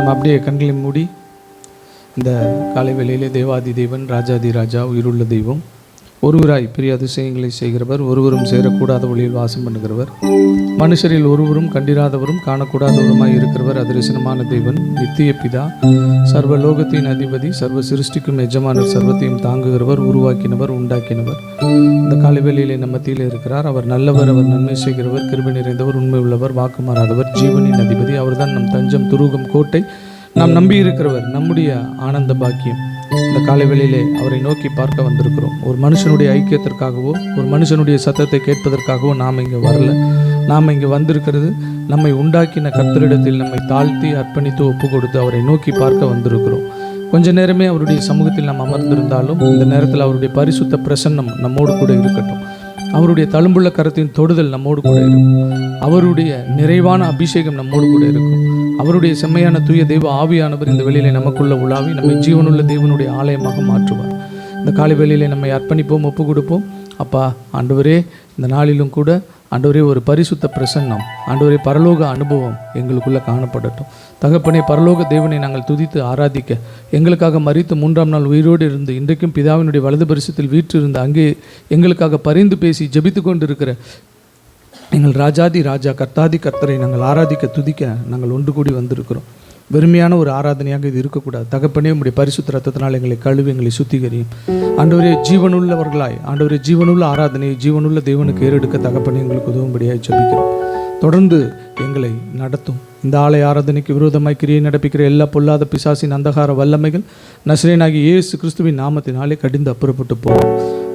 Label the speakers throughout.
Speaker 1: நம்ம அப்படியே கண்களை மூடி இந்த காலை வேளையிலே தேவாதி தேவன் ராஜாதி ராஜா உயிருள்ள தெய்வம் ஒருவராய் பெரிய அதிசயங்களை செய்கிறவர், ஒருவரும் சேரக்கூடாத ஒளியில் வாசம் பண்ணுகிறவர், மனுஷரில் ஒருவரும் கண்டிராதவரும் காணக்கூடாதவருமாய் இருக்கிறவர், அதிரசனமான தேவன், நித்திய பிதா, சர்வ லோகத்தின் அதிபதி, சர்வ சிருஷ்டிக்கும் எஜமானர், சர்வத்தையும் தாங்குகிறவர், உருவாக்கினவர், உண்டாக்கினவர். இந்த காலை வேளையிலே நம்ம மத்தியில் இருக்கிறார். அவர் நல்லவர், அவர் நன்மை செய்கிறவர், கிருபை நிறைந்தவர், உண்மை உள்ளவர், வாக்கு மாறாதவர், ஜீவனின் அதிபதி. அவர்தான் நம் தஞ்சம், துருகம், கோட்டை, நாம் நம்பி இருக்கிறவர், நம்முடைய ஆனந்த பாக்கியம். இந்த காலை வேளையிலே அவரை நோக்கி பார்க்க வந்திருக்கிறோம். ஒரு மனுஷனுடைய ஐக்கியத்திற்காகவோ ஒரு மனுஷனுடைய சத்தத்தை கேட்பதற்காகவோ நாம் இங்கே வரல. நாம் இங்கே வந்திருக்கிறது நம்மை உண்டாக்கின கர்த்தரிடத்தில் நம்மை தாழ்த்தி அர்ப்பணித்து ஒப்பு கொடுத்து அவரை நோக்கி பார்க்க வந்திருக்கிறோம். கொஞ்ச நேரமே அவருடைய சமூகத்தில் நாம் அமர்ந்திருந்தாலும் இந்த நேரத்தில் அவருடைய பரிசுத்த பிரசன்னம் நம்மோடு கூட இருக்கட்டும். அவருடைய தழும்புள்ள கரத்தின் தொடுதல் நம்மோடு கூட இருக்கும். அவருடைய நிறைவான அபிஷேகம் நம்மோடு கூட இருக்கும். அவருடைய செம்மையான தூய தெய்வ ஆவியானவர் இந்த வேளையிலே நமக்குள்ள உலாவி நம்மை ஜீவனுள்ள தேவனுடைய ஆலயமாக மாற்றுவார். இந்த காலை வேளையிலே நம்மை அர்ப்பணிப்போம், ஒப்பு கொடுப்போம். அப்பா ஆண்டவரே, இந்த நாளிலும் கூட ஆண்டவரே ஒரு பரிசுத்த பிரசன்னம், ஆண்டவரே பரலோக அனுபவம் எங்களுக்குள்ளே காணப்படட்டும். தகப்பனே, பரலோக தேவனை நாங்கள் துதித்து ஆராதிக்க, எங்களுக்காக மரித்து 3ஆம் நாள் உயிரோடு இருந்து இன்றைக்கும் பிதாவினுடைய வலது பரிசுத்தில் வீற்றிருந்து அங்கே எங்களுக்காக பரிந்து பேசி ஜெபித்து கொண்டிருக்கிற எங்கள் ராஜாதி ராஜா கர்த்தாதி கர்த்தரை நாங்கள் ஆராதிக்க துதிக்க நாங்கள் ஒன்று கூடி வந்திருக்கிறோம். வெறுமையான ஒரு ஆராதனையாக இது இருக்கக்கூடாது. தகப்பனே, உம்முடைய பரிசுத்த ரத்தத்தினால் எங்களை கழுவி எங்களை சுத்திகரியும். ஆண்டவரே, ஜீவனுள்ளவர்களாய் ஆண்டவரே ஜீவனுள்ள ஆராதனையை ஜீவனுள்ள தேவனுக்கு ஏறெடுக்க தகப்பனே எங்களுக்கு உதவும்படியாய் ஜெபிக்கிறோம். தொடர்ந்து எங்களை நடத்தும். இந்த ஆலய ஆராதனைக்கு விரோதமாய் கிரியை நடப்பிக்கிற எல்லா பொல்லாத பிசாசின் அந்தகார வல்லமைகள் நசரேயனாகிய இயேசு கிறிஸ்துவின் நாமத்தினாலே கடிந்து அப்புறப்பட்டு போகும்.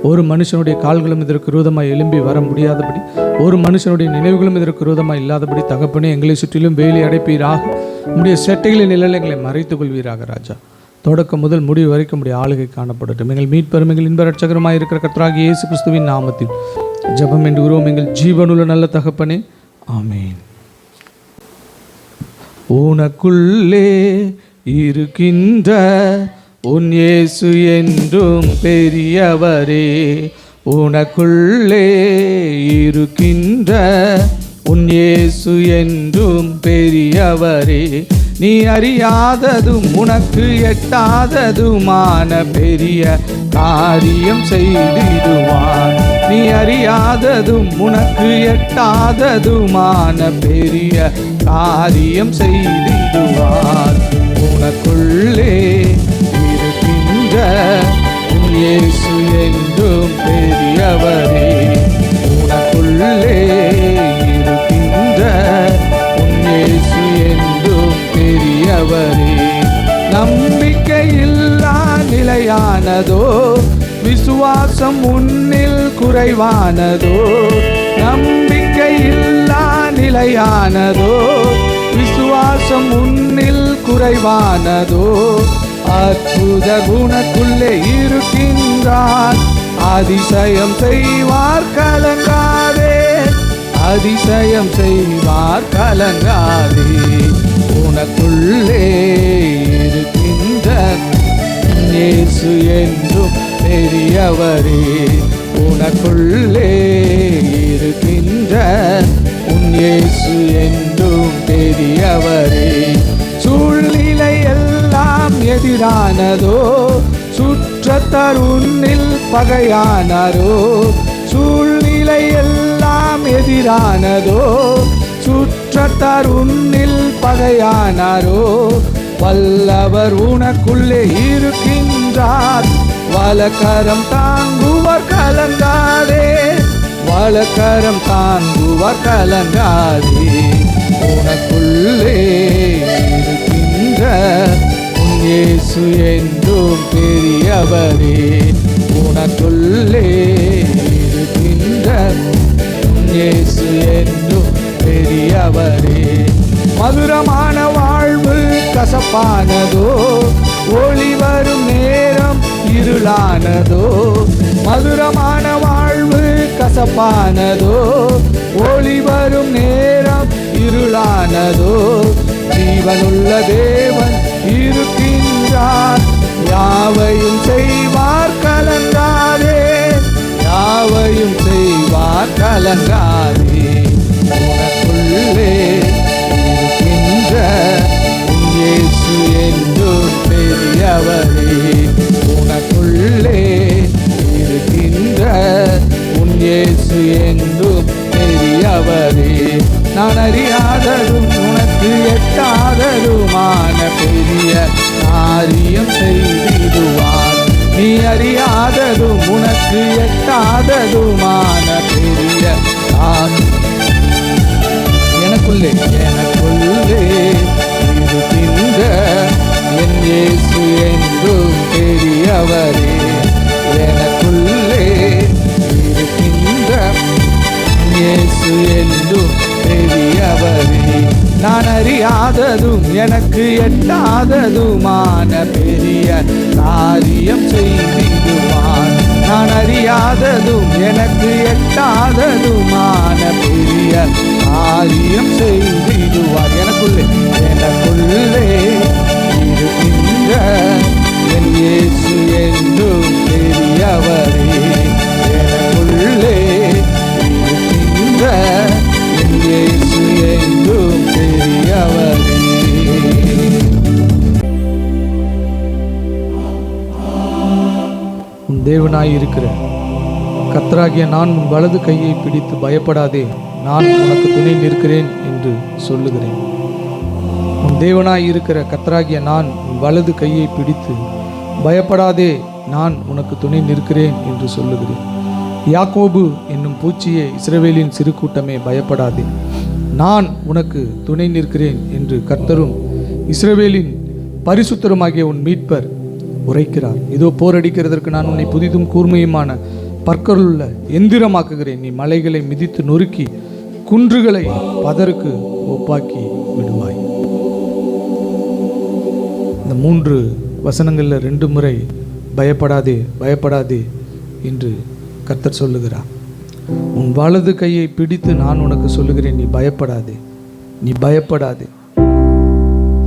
Speaker 1: ஒரு மனுஷனுடைய கால்களும் இதற்கு விரோதமாய் எழும்பி வர முடியாதபடி, ஒரு மனுஷனுடைய நினைவுகளும் இதற்கு விரோதமாய் இல்லாதபடி தகப்பனே எங்களை சுற்றிலும் வேலி அடைப்பீராக. உம்முடைய செட்டைகளின் நிழல் எங்களை மறைத்துக் கொள்வீராக. ராஜா, தொடக்கம் முதல் முடிவு வரைக்கும் உடைய ஆளுகை காணப்படட்டும். எங்கள் மீட்பெரும் எங்கள் இன்ப ரட்சகருமாய் இருக்கிற கர்த்தராகிய இயேசு கிறிஸ்துவின் நாமத்தில் ஜெபம் என்று கூறுவோம் எங்கள் ஜீவனுள்ள நல்ல தகப்பனே, ஆமேன். உனக்குள்ளே இருக்கின்ற உன் இயேசு என்றும் பெரியவரே, உனக்குள்ளே இருக்கின்ற உன் இயேசு என்றும் பெரியவரே, நீ அறியாததும் உனக்கு எட்டாததுமான பெரிய காரியம் செய்திடுவான். நீ அறியாததும் உனக்கு எட்டாததுமான பெரிய காரியம் செய்திடுவான். உனக்குள்ளே இருக்கின்ற உன் இயேசு என்றும் பெரியவரே, உனக்குள்ளே இருக்கின்ற உன் இயேசு என்றும் பெரியவரே. நம்பிக்கையில்லா நிலையானதோ, விசுவாசம் உன்னில் குறைவானதோ. நம்பிக்கையில்லா நிலையானதோ, விசுவாசம் உன்னில் குறைவானதோ. அற்புத குணக்குள்ளே இருக்கின்றார், அதிசயம் செய்வார் கலங்காதே, அதிசயம் செய்வார் கலங்காதே. உனக்குள்ளே இருக்கின்ற இயேசு என்றும் பெரியவரே, உனக்குள்ளே இருக்கின்ற உன் இயேசு என்றும் பெரியவரே. சூழ்நிலை எல்லாம் எதிரானதோ, சுற்றத்தார் உன்னில் பகையானாரோ. சூழ்நிலை எல்லாம் எதிரானதோ, சுற்றத்தார் உன்னில் பகையானாரோ. வல்லவர் உனக்குள்ளே இருக்கின்றார், வலக்கரம் தாங்குவார் கலங்காதே, வலக்கரம் தாங்குவார் கலங்காதே. உனக்குள்ளே இருக்கின்ற உன் இயேசு என்றும் பெரியவரே, உனக்குள்ளே இருக்கின்ற உன் இயேசு என்றும் பெரியவரே. மதுரமான வாழ்வு கசப்பானதோ, ஒளி வரும் நேரம் இருளானதோ. மதுரமான வாழ்வு கசப்பானதோ, ஒளி வரும் நேரம் இருளானதோ. ஜீவனுள்ள தேவன் இருக்கின்றார், யாவையும் செய்வார் கலங்காதே, யாவையும் செய்வார் கலங்காதே. உனக்குள்ளே இருக்கின்ற இயேசு பெரியவரே, உனக்குள்ளே இருக்கின்ற உன் இயேசு என்றும் பெரியவரே. நான் அறியாததும் உனக்கு எட்டாததுமான பெரிய காரியம் செய்திடுவார். நீ அறியாததும் உனக்கு எட்டாததுமான பெரிய எனக்குள்ளே இருக்கின்ற என் இயேசு என்றும் பெரியவரே, எனக்குள்ளே இருக்கின்ற இயேசு என்றும் பெரியவரே. நான் அறியாததும் எனக்கு எட்டாததுமான பெரிய காரியம் செய்திடுவார். நான் அறியாததும் எனக்கு எட்டாததுமான பெரிய காரியம் செய்திடுவார். எனக்குள்ளே இருக்கின்ற என் இயேசு என்றும் பெரியவரே, எனக்குள்ளே இருக்கின்ற என் இயேசு என்றும் பெரியவரே. உன் தேவனாய் இருக்கிற கர்த்தராகிய நான் உன் வலது கையை பிடித்து பயப்படாதே, நான் உனக்கு துணை நிற்கிறேன் என்று சொல்லுகிறேன். உன் தேவனாய் இருக்கிற கர்த்தராகிய நான் உன் வலது கையை பிடித்து பயப்படாதே, நான் உனக்கு துணை நிற்கிறேன் என்று சொல்லுகிறேன். யாக்கோபு என்னும் பூச்சியே, இஸ்ரவேலின் சிறு கூட்டமே, பயப்படாதே, நான் உனக்கு துணை நிற்கிறேன் என்று கர்த்தரும் இஸ்ரவேலின் பரிசுத்தருமாகிய உன் மீட்பர் உரைக்கிறார். இதோ போரடிக்கிறதற்கு நான் உன்னை புதிதும் கூர்மையுமான பற்களுள்ள எந்திரமாக்குகிறேன். நீ மலைகளை மிதித்து நொறுக்கி குன்றுகளை பதருக்கு ஒப்பாக்கி விடுவாய். இந்த 3 வசனங்களில் 2 முறை பயப்படாதே பயப்படாதே என்று கர்த்தர் சொல்லுகிறார். உன் வலது கையை பிடித்து நான் உனக்கு சொல்லுகிறேன், நீ பயப்படாதே, நீ பயப்படாதே.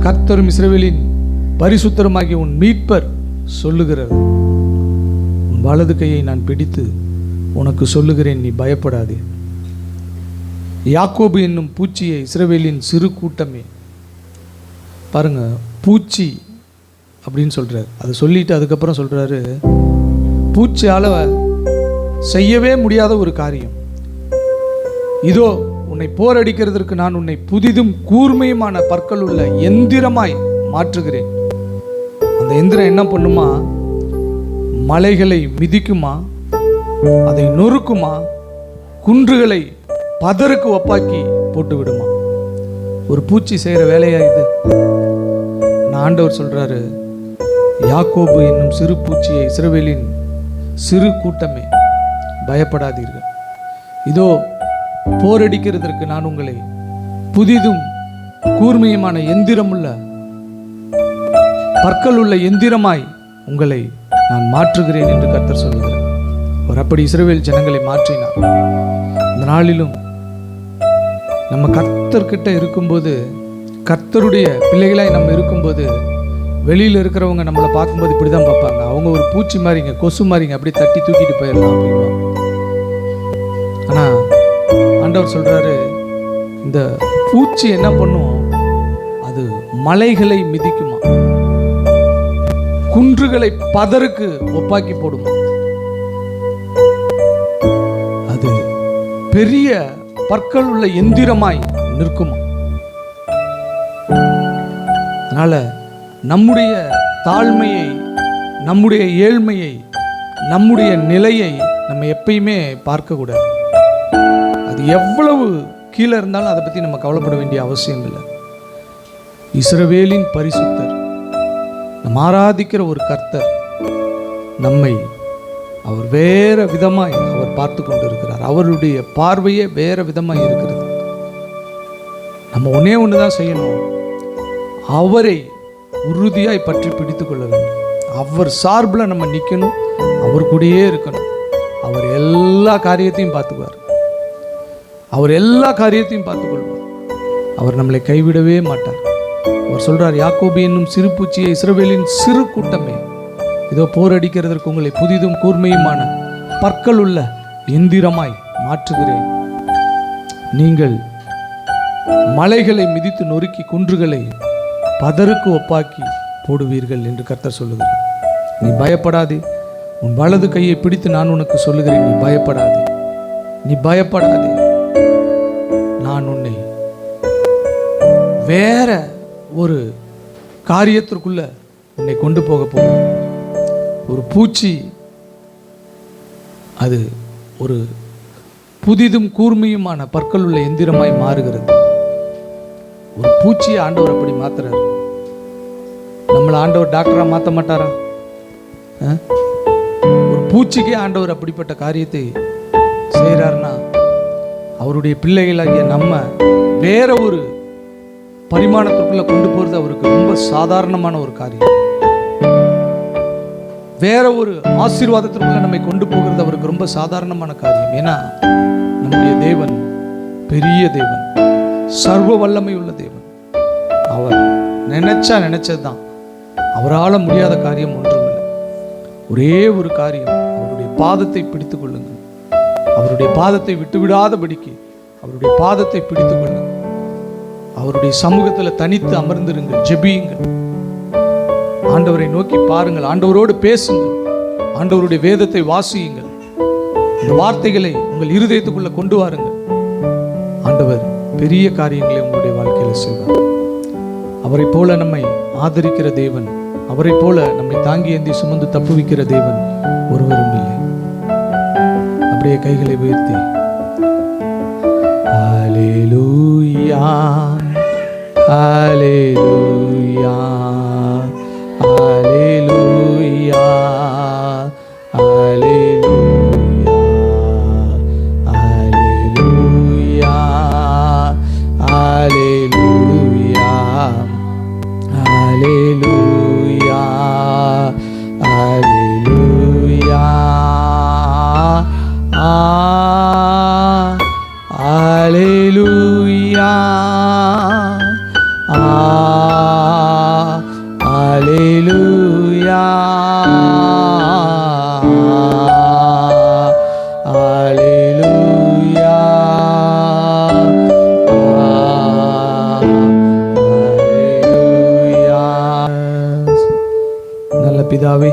Speaker 1: கர்த்தரும் இஸ்ரவேலின் பரிசுத்தருமாகிய உன் மீட்பர் சொல்லுகிறார், உன் வலது கையை நான் பிடித்து உனக்கு சொல்லுகிறேன், நீ பயப்படாதே. யாக்கோபு என்னும் பூச்சியை, இஸ்ரவேலின் சிறு கூட்டமே. பாருங்க, பூச்சி அப்படின்னு சொல்றாரு. அதை சொல்லிட்டு அதுக்கப்புறம் சொல்றாரு, பூச்சியால செய்யவே முடியாத ஒரு காரியம். இதோ உன்னை போரடிக்கிறதற்கு நான் உன்னை புதிதும் கூர்மையுமான பற்கள் உள்ள எந்திரமாய் மாற்றுகிறேன். அந்த எந்திரம் என்ன பண்ணுமா? மலைகளை மிதிக்குமா, அதை நொறுக்குமா, குன்றுகளை பதருக்கு ஒப்பாக்கி போட்டு விடுமா. ஒரு பூச்சி செய்கிற வேலையா இது? ஆண்டவர் சொல்றாரு, யாக்கோபு என்னும் சிறு பூச்சியை, இஸ்ரவேலின் சிறு கூட்டமே, பயப்படாதீர்கள். இதோ போரடிக்கிறதற்கு நான் உங்களை புதிதும் கூர்மையுமான எந்திரமுள்ள பற்கள் உள்ள எந்திரமாய் உங்களை நான் மாற்றுகிறேன் என்று கர்த்தர் சொல்லுகிறார். அவர் அப்படி இஸ்ரவேல் ஜனங்களை மாற்றினார். இந்த நாளிலும் நம்ம கர்த்தர்கிட்ட இருக்கும்போது, கர்த்தருடைய பிள்ளைகளாய் நம்ம இருக்கும்போது, வெளியில் இருக்கிறவங்க நம்மளை பார்க்கும்போது இப்படி தான் பார்ப்பாங்க. அவங்க ஒரு பூச்சி மாதிரிங்க, கொசு மாதிரிங்க, அப்படியே தட்டி தூக்கிட்டு போயிடலாம் அப்படின்வாங்க. ஆனால் ஆண்டவர் சொல்கிறாரு, இந்த பூச்சி என்ன பண்ணும்? அது மலைகளை மிதிக்குமா, குன்றுகளை பதருக்கு ஒப்பாக்கி போடுமா. அது பெரிய பற்கள் உள்ள எந்திரமாய் நிற்குமா. அதனால நம்முடைய தாழ்மையை, நம்முடைய ஏழ்மையை, நம்முடைய நிலையை நம்ம எப்பயுமே பார்க்கக்கூடாது. அது எவ்வளவு கீழே இருந்தாலும் அதை பற்றி நம்ம கவலைப்பட வேண்டிய அவசியம் இல்லை. இஸ்ரவேலின் பரிசுத்தர், நம்ம ஆராதிக்கிற ஒரு கர்த்தர், நம்மை அவர் வேற விதமாய் அவர் பார்த்து கொண்டு இருக்கிறார். அவருடைய பார்வையே வேற விதமாய் இருக்கிறது. நம்ம ஒன்னே ஒன்று தான் செய்யணும், அவரை உறுதியாய் பற்றி பிடித்து கொள்ள வேண்டும். அவர் சார்பில் நம்ம நிற்கணும், அவர் கூடயே இருக்கணும். அவர் எல்லா காரியத்தையும் பார்த்துக்குவார். அவர் எல்லா காரியத்தையும் பார்த்துக்கொள்வார். அவர் நம்மளை கைவிடவே மாட்டார். அவர் சொல்றார், யாக்கோபு என்னும் சிறு பூச்சியை, இஸ்ரவேலின் சிறு கூட்டமே, இதோ போரடிக்கிறதற்கு உங்களை புதிதும் கூர்மையுமான பற்கள் உள்ள எந்திரமாய் மாற்றுகிறேன். நீங்கள் மலைகளை மிதித்து நொறுக்கி குன்றுகளை பதருக்கு ஒப்பாக்கி போடுவீர்கள் என்று கர்த்தர் சொல்லுகிறார். நீ பயப்படாதே, உன் வலது கையை பிடித்து நான் உனக்கு சொல்லுகிறேன், நீ பயப்படாதே, நீ பயப்படாதே. நான் உன்னை வேற ஒரு காரியத்திற்குள்ள உன்னை கொண்டு போக போகிறேன். ஒரு பூச்சி அது ஒரு புதிதும் கூர்மையுமான பற்கள் உள்ள எந்திரமாய் மாறுகிறது. ஒரு பூச்சியை ஆண்டவர் அப்படி மாத்துறாரு. நம்மளை ஆண்டவர் டாக்டரா மாற்ற மாட்டாரா? ஒரு பூச்சிக்கே ஆண்டவர் அப்படிப்பட்ட காரியத்தை செய்கிறார்னா, அவருடைய பிள்ளைகளாகிய நம்ம வேற ஒரு பரிமாணத்திற்குள்ள கொண்டு போறது அவருக்கு ரொம்ப சாதாரணமான ஒரு காரியம். வேற ஒரு ஆசீர்வாதத்திற்குள்ள நம்மை கொண்டு போகிறது அவருக்கு ரொம்ப சாதாரணமான காரியம். ஏன்னா நம்முடைய தேவன் பெரிய தேவன், சர்வ வல்லமை உள்ள தேவன். அவர் நினைச்சதுதான். அவரால் முடியாத காரியம் ஒன்றுமில்லை. ஒரே ஒரு காரியம், அவருடைய பாதத்தை பிடித்துக் கொள்ளுங்கள். அவருடைய பாதத்தை விட்டுவிடாதபடிக்கு அவருடைய பாதத்தை பிடித்துக் கொள்ளுங்கள். அவருடைய சமூகத்தில் தனித்து அமர்ந்திருங்கள், ஜெபியுங்கள், ஆண்டவரை நோக்கி பாருங்கள், ஆண்டவரோடு பேசுங்கள், ஆண்டவருடைய வேதத்தை வாசியுங்கள், இந்த வார்த்தைகளை உங்கள் இருதயத்துக்குள்ள கொண்டு வாருங்கள். ஆண்டவர் பெரிய காரியங்களை உங்களுடைய வாழ்க்கையில் செய்வார். அவரை போல நம்மை ஆதரிக்கிற தேவன், அவரை போல நம்மை தாங்கி ஏந்தி சுமந்து தப்புவிக்கிற தேவன் ஒருவரும் இல்லை. அப்படியே கைகளை உயர்த்தி ஹல்லேலூயா ஹல்லேலூயா ஹல்லேலூயா ஹல்லேலூயா ஹல்லேலூயா ஹல்லேலூயா ஹல்லேலூயா ஹல்லேலூயா ஹல்லேலூயா ஹல்லேலூயா ஹல்லேலூயா. நல்ல பிதாவே,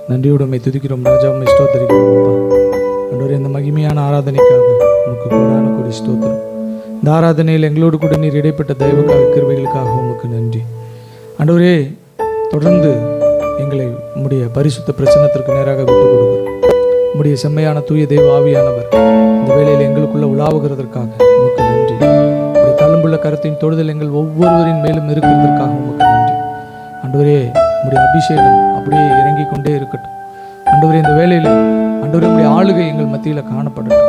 Speaker 1: நன்றியோடு உம்மை துதிக்கிறோம் ராஜா, உம்மை ஸ்தோத்திரிக்கிறோம் அப்பா. ஆண்டவரே, இந்த மகிமையான ஆராதனைக்காக உமக்கு கோடான கோடி ஸ்தோத்திரம். இந்த ஆராதனையில் எங்களோடு கூட நீர் இடைப்பட்ட தயவுக்காக கிருபைகளுக்காக உமக்கு நன்றி. ஆண்டவரே, தொடர்ந்து எங்களை உம்முடைய பரிசுத்த பிரசன்னத்திற்கு நேராக விட்டுக் கொடுக்கிறோம். உம்முடைய செம்மையான தூய தெய்வ ஆவியானவர் இந்த வேளையில் எங்களுக்குள்ள உலாவுகிறதற்காக உமக்கு நன்றி. உம்முடைய தழும்புள்ள கரத்தின் தொடுதல் எங்கள் ஒவ்வொருவரின் மேலும் இருக்கிறதற்காக உமக்கு நன்றி. ஆண்டவரே, உம்முடைய அபிஷேகம் அப்படியே இறங்கி கொண்டே இருக்கட்டும். ஆண்டவரே, இந்த வேளையில் ஆண்டவரே உம்முடைய ஆளுகை எங்கள் மத்தியில் காணப்படட்டும்.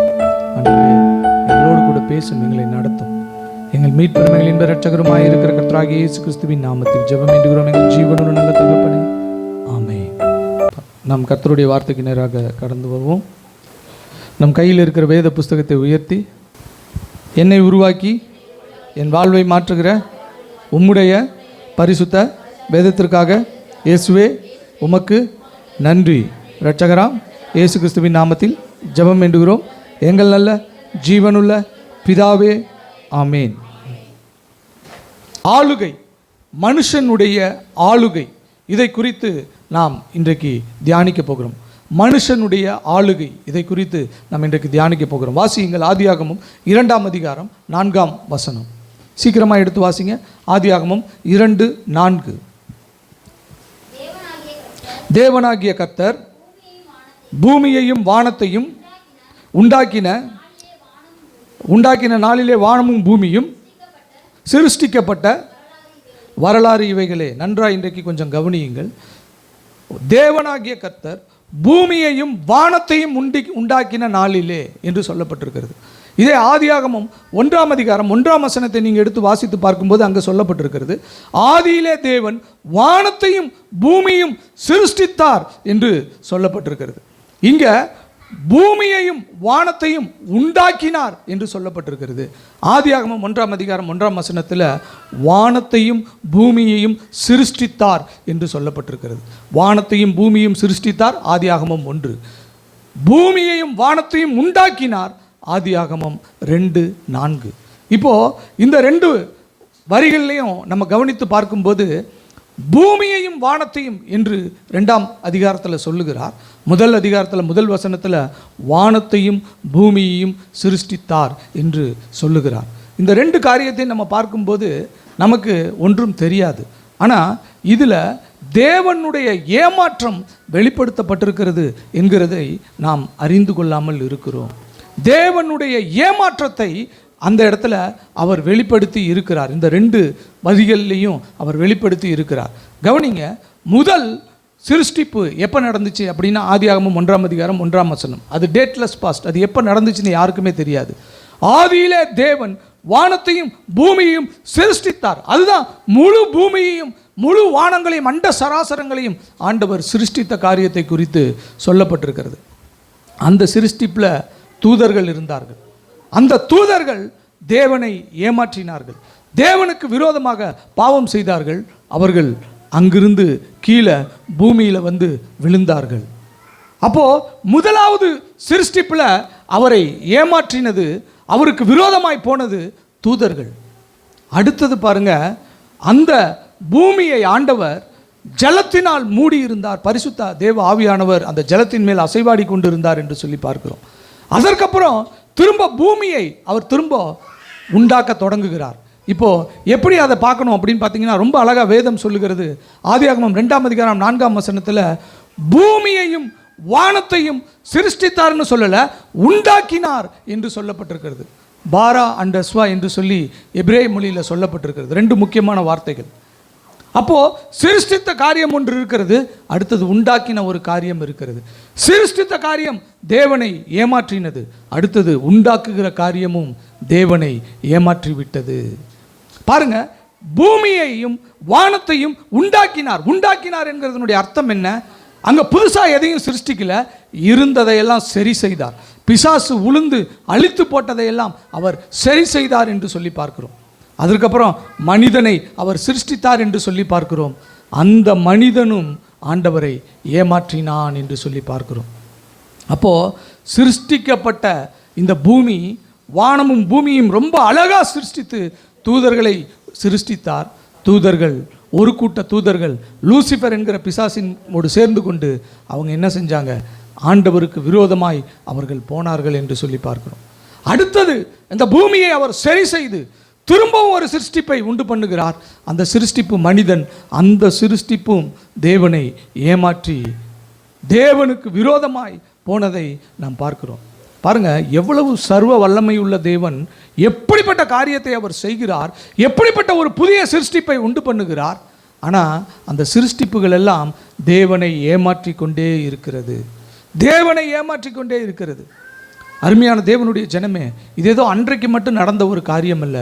Speaker 1: ஆண்டவரே, எங்களோடு கூட பேசும், எங்களை நடத்தும். எங்கள் மீட்பெரும் எங்கள் இன்ப இரட்சகருமாய் இருக்கிற கர்த்தராகிய இயேசு கிறிஸ்துவின் நாமத்தில் ஜெபம் வேண்டுகிறோம் எங்கள் ஜீவனுள்ள நல்ல தகப்பனே, ஆமென். நாம் கர்த்தருடைய வார்த்தைக்கு நேராக கடந்து வருவோம். நம் கையில் இருக்கிற வேத புஸ்தகத்தை உயர்த்தி, என்னை உருவாக்கி என் வாழ்வை மாற்றுகிற உம்முடைய பரிசுத்த வேதத்திற்காக இயேசுவே உமக்கு நன்றி. இரட்சகராம் இயேசு கிறிஸ்துவின் நாமத்தில் ஜெபம் வேண்டுகிறோம் எங்கள் நல்ல ஜீவனுள்ள பிதாவே, ஆமேன். ஆளுகை, மனுஷனுடைய ஆளுகை, இதை குறித்து நாம் இன்றைக்கு தியானிக்க போகிறோம். மனுஷனுடைய ஆளுகை, இதை குறித்து நாம் இன்றைக்கு தியானிக்க போகிறோம். வாசியுங்கள் ஆதியாகமம் 2ஆம் அதிகாரம் 4ஆம் வசனம். சீக்கிரமாக எடுத்து வாசிங்க. ஆதியாகமம் 2:4. தேவனாகிய கர்த்தர் பூமியையும் வானத்தையும் உண்டாக்கின நாளிலே வானமும் பூமியும் சிருஷ்டிக்கப்பட்ட வரலாறு இவைகளே. நன்றாக இன்றைக்கு கொஞ்சம் கவனியுங்கள். தேவனாகிய கர்த்தர் பூமியையும் வானத்தையும் உண்டாக்கின நாளிலே என்று சொல்லப்பட்டிருக்கிறது. இதே ஆதியாகமம் 1ஆம் அதிகாரம் 1ஆம் வசனத்தை நீங்கள் எடுத்து வாசித்து பார்க்கும்போது அங்கே சொல்லப்பட்டிருக்கிறது, ஆதியிலே தேவன் வானத்தையும் பூமியும் சிருஷ்டித்தார் என்று சொல்லப்பட்டிருக்கிறது. இங்கே பூமியையும் வானத்தையும் உண்டாக்கினார் என்று சொல்லப்பட்டிருக்கிறது. ஆதியாகமம் 1ஆம் அதிகாரம் 1ஆம் வசனத்தில் வானத்தையும் பூமியையும் சிருஷ்டித்தார் என்று சொல்லப்பட்டிருக்கிறது. வானத்தையும் பூமியையும் சிருஷ்டித்தார் ஆதியாகமம் 1. பூமியையும் வானத்தையும் உண்டாக்கினார் ஆதியாகமம் 2:4. இப்போ இந்த 2 வரிகள்லையும் நம்ம கவனித்து பார்க்கும்போது பூமியையும் வானத்தையும் என்று 2ஆம் அதிகாரத்தில் சொல்லுகிறார். முதல் அதிகாரத்தில் முதல் வசனத்தில் வானத்தையும் பூமியையும் சிருஷ்டித்தார் என்று சொல்லுகிறார். இந்த 2 காரியத்தையும் நம்ம பார்க்கும்போது நமக்கு ஒன்றும் தெரியாது. ஆனால் இதில் தேவனுடைய ஏமாற்றம் வெளிப்படுத்தப்பட்டிருக்கிறது என்கிறதை நாம் அறிந்து கொள்ளாமல் இருக்கிறோம். தேவனுடைய ஏமாற்றத்தை அந்த இடத்துல அவர் வெளிப்படுத்தி இருக்கிறார். இந்த 2 வரிகள்லையும் அவர் வெளிப்படுத்தி இருக்கிறார். கவனிங்க, முதல் சிருஷ்டிப்பு எப்போ நடந்துச்சு அப்படின்னா ஆதியாகமம் 1ஆம் அதிகாரம் 1ஆம் வசனம். அது டேட்லெஸ் பாஸ்ட். அது எப்போ நடந்துச்சுன்னு யாருக்குமே தெரியாது. ஆதியிலே தேவன் வானத்தையும் பூமியையும் சிருஷ்டித்தார். அதுதான் முழு பூமியையும் முழு வானங்களையும் அண்ட சராசரங்களையும் ஆண்டவர் சிருஷ்டித்த காரியத்தை குறித்து சொல்லப்பட்டிருக்கிறது. அந்த சிருஷ்டிப்பில் தூதர்கள் இருந்தார்கள். அந்த தூதர்கள் தேவனை ஏமாற்றினார்கள், தேவனுக்கு விரோதமாக பாவம் செய்தார்கள். அவர்கள் அங்கிருந்து கீழே பூமியில் வந்து விழுந்தார்கள். அப்போது முதலாவது சிருஷ்டிப்பில் அவரை ஏமாற்றினது, அவருக்கு விரோதமாய் போனது தூதர்கள். அடுத்தது பாருங்க, அந்த பூமியை ஆண்டவர் ஜலத்தினால் மூடி இருந்தார். பரிசுத்த தேவ ஆவியானவர் அந்த ஜலத்தின் மேல் அசைவாடி கொண்டிருந்தார் என்று சொல்லி பார்க்கிறோம். அதற்கப்புறம் திரும்ப பூமியை அவர் திரும்ப உண்டாக்க தொடங்குகிறார். இப்போ எப்படி அதை பார்க்கணும் அப்படின்னு பார்த்தீங்கன்னா, ரொம்ப அழகாக வேதம் சொல்லுகிறது. ஆதியாகமம் 2ஆம் அதிகாரம் 4ஆம் வசனத்தில் பூமியையும் வானத்தையும் சிருஷ்டித்தார்னு சொல்லலை, உண்டாக்கினார் என்று சொல்லப்பட்டிருக்கிறது. பாரா அண்ட் அஸ்வா என்று சொல்லி எபிரேய மொழியில் சொல்லப்பட்டிருக்கிறது. 2 முக்கியமான வார்த்தைகள். அப்போது சிருஷ்டித்த காரியம் ஒன்று இருக்கிறது, அடுத்தது உண்டாக்கின ஒரு காரியம் இருக்கிறது. சிருஷ்டித்த காரியம் தேவனை ஏமாற்றினது, அடுத்தது உண்டாக்குகிற காரியமும் தேவனை ஏமாற்றி விட்டது. பாருங்க, பூமியையும் வானத்தையும் உண்டாக்கினார். உண்டாக்கினார் என்கிறதனுடைய அர்த்தம் என்ன? அங்கே புதுசாக எதையும் சிருஷ்டிக்கல, இருந்ததையெல்லாம் சரி செய்தார். பிசாசு உளுந்து அழித்து போட்டதையெல்லாம் அவர் சரி செய்தார் என்று சொல்லி பார்க்கிறோம். அதற்கப்புறம் மனிதனை அவர் சிருஷ்டித்தார் என்று சொல்லி பார்க்கிறோம். அந்த மனிதனும் ஆண்டவரை ஏமாற்றினான் என்று சொல்லி பார்க்கிறோம். அப்போது சிருஷ்டிக்கப்பட்ட இந்த பூமி, வானமும் பூமியும் ரொம்ப அழகாக சிருஷ்டித்து தூதர்களை சிருஷ்டித்தார். தூதர்கள், ஒரு கூட்ட தூதர்கள் லூசிஃபர் என்கிற பிசாசினோடு சேர்ந்து கொண்டு அவங்க என்ன செஞ்சாங்க? ஆண்டவருக்கு விரோதமாய் அவர்கள் போனார்கள் என்று சொல்லி பார்க்கிறோம். அடுத்தது இந்த பூமியை அவர் சரி செய்து திரும்பவும் ஒரு சிருஷ்டிப்பை உண்டு பண்ணுகிறார். அந்த சிருஷ்டிப்பு மனிதன். அந்த சிருஷ்டிப்பும் தேவனை ஏமாற்றி தேவனுக்கு விரோதமாய் போனதை நாம் பார்க்கிறோம். பாருங்க, எவ்வளவு சர்வ வல்லமை உள்ள தேவன் எப்படிப்பட்ட காரியத்தை அவர் செய்கிறார், எப்படிப்பட்ட ஒரு புதிய சிருஷ்டிப்பை உண்டு பண்ணுகிறார். ஆனால் அந்த சிருஷ்டிப்புகள் எல்லாம் தேவனை ஏமாற்றி கொண்டே இருக்கிறது, தேவனை ஏமாற்றி கொண்டே இருக்கிறது. அருமையான தேவனுடைய ஜனமே, இது ஏதோ அன்றைக்கு மட்டும் நடந்த ஒரு காரியம் அல்ல.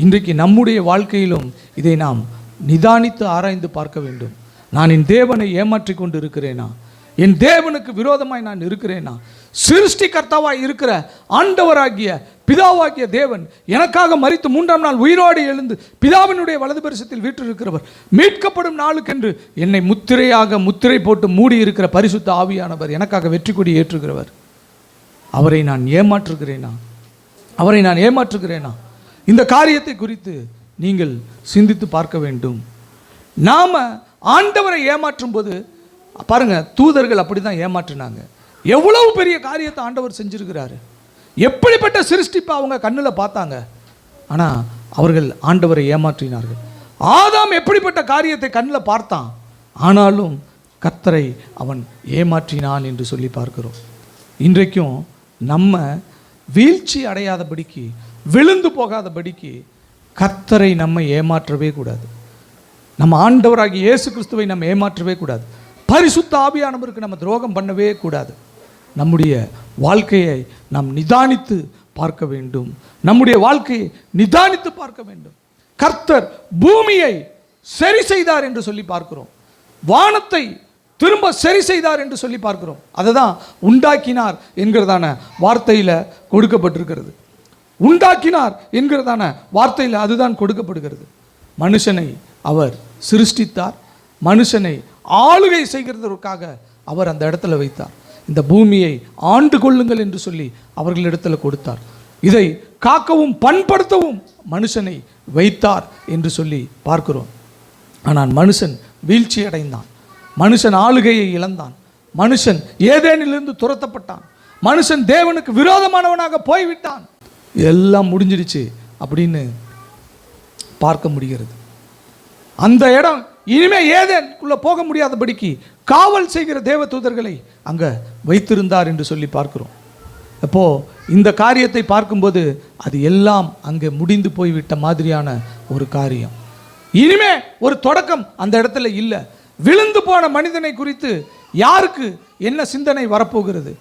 Speaker 1: இன்றைக்கு நம்முடைய வாழ்க்கையிலும் இதை நாம் நிதானித்து ஆராய்ந்து பார்க்க வேண்டும். நான் என் தேவனை ஏமாற்றி கொண்டு இருக்கிறேனா? என் தேவனுக்கு விரோதமாய் நான் இருக்கிறேனா? சிருஷ்டிகர்த்தாவாய் இருக்கிற ஆண்டவராகிய பிதாவாகிய தேவன் எனக்காக மரித்து 3ஆம் நாள் உயிரோடு எழுந்து பிதாவினுடைய வலது பரிசத்தில் வீற்றிருக்கிறவர், மீட்கப்படும் நாளுக்கென்று என்னை முத்திரை போட்டு மூடி இருக்கிற பரிசுத்த ஆவியானவர், எனக்காக வெற்றி கொடி ஏற்றுகிறவர், அவரை நான் ஏமாற்றுகிறேனா? அவரை நான் ஏமாற்றுகிறேனா? இந்த காரியத்தை குறித்து நீங்கள் சிந்தித்து பார்க்க வேண்டும். நாம் ஆண்டவரை ஏமாற்றும் போது பாருங்க, தூதர்கள் அப்படி தான் ஏமாற்றினாங்க. எவ்வளவு பெரிய காரியத்தை ஆண்டவர் செஞ்சிருக்கிறாரு, எப்படிப்பட்ட சிருஷ்டிப்பை அவங்க கண்ணில் பார்த்தாங்க. ஆனால் அவர்கள் ஆண்டவரை ஏமாற்றினார்கள். ஆதாம் எப்படிப்பட்ட காரியத்தை கண்ணில் பார்த்தான், ஆனாலும் கர்த்தரை அவன் ஏமாற்றினான் என்று சொல்லி பார்க்கிறோம். இன்றைக்கும் நம்ம வீழ்ச்சி அடையாதபடிக்கு, விழுந்து போகாதபடிக்கு கர்த்தரை நம்ம ஏமாற்றவே கூடாது. நம்ம ஆண்டவராகிய இயேசு கிறிஸ்துவை நம்ம ஏமாற்றவே கூடாது. பரிசுத்த ஆவியானவருக்கு நம்ம துரோகம் பண்ணவே கூடாது. நம்முடைய வாழ்க்கையை நாம் நிதானித்து பார்க்க வேண்டும். நம்முடைய வாழ்க்கையை நிதானித்து பார்க்க வேண்டும். கர்த்தர் பூமியை சரி செய்தார் என்று சொல்லி பார்க்கிறோம், வானத்தை திரும்ப சரி செய்தார் என்று சொல்லி பார்க்கிறோம். அதை தான் உண்டாக்கினார் என்கிறதான வார்த்தையில் கொடுக்கப்பட்டிருக்கிறது. உண்டாக்கினார் என்கிறதான வார்த்தையில் அதுதான் கொடுக்கப்படுகிறது. மனுஷனை அவர் சிருஷ்டித்தார், மனுஷனை ஆளுகை செய்கிறதற்காக அவர் அந்த இடத்துல வைத்தார். இந்த பூமியை ஆண்டு கொள்ளுங்கள் என்று சொல்லி அவர்களிடத்தில் கொடுத்தார். இதை காக்கவும் பண்படுத்தவும் மனுஷனை வைத்தார் என்று சொல்லி பார்க்கிறோம். ஆனால் மனுஷன் வீழ்ச்சி அடைந்தான். மனுஷன் ஆளுகையை இழந்தான். மனுஷன் ஏதேனிலிருந்து துரத்தப்பட்டான். மனுஷன் தேவனுக்கு விரோதமானவனாக போய்விட்டான். எல்லாம் முடிஞ்சிடுச்சு அப்படின்னு பார்க்க முடிகிறது. அந்த இடம் இனிமே ஏதேனுக்குள்ள போக முடியாதபடிக்கு காவல் செய்கிற தேவ தூதர்களை அங்கே வைத்திருந்தார் என்று சொல்லி பார்க்கிறோம். அப்போ இந்த காரியத்தை பார்க்கும்போது அது எல்லாம் அங்கே முடிந்து போய்விட்ட மாதிரியான ஒரு காரியம். இனிமே ஒரு தொடக்கம் அந்த இடத்துல இல்லை. விழுந்து போன மனிதனை குறித்து யாருக்கு என்ன சிந்தனை வரப்போகிறது?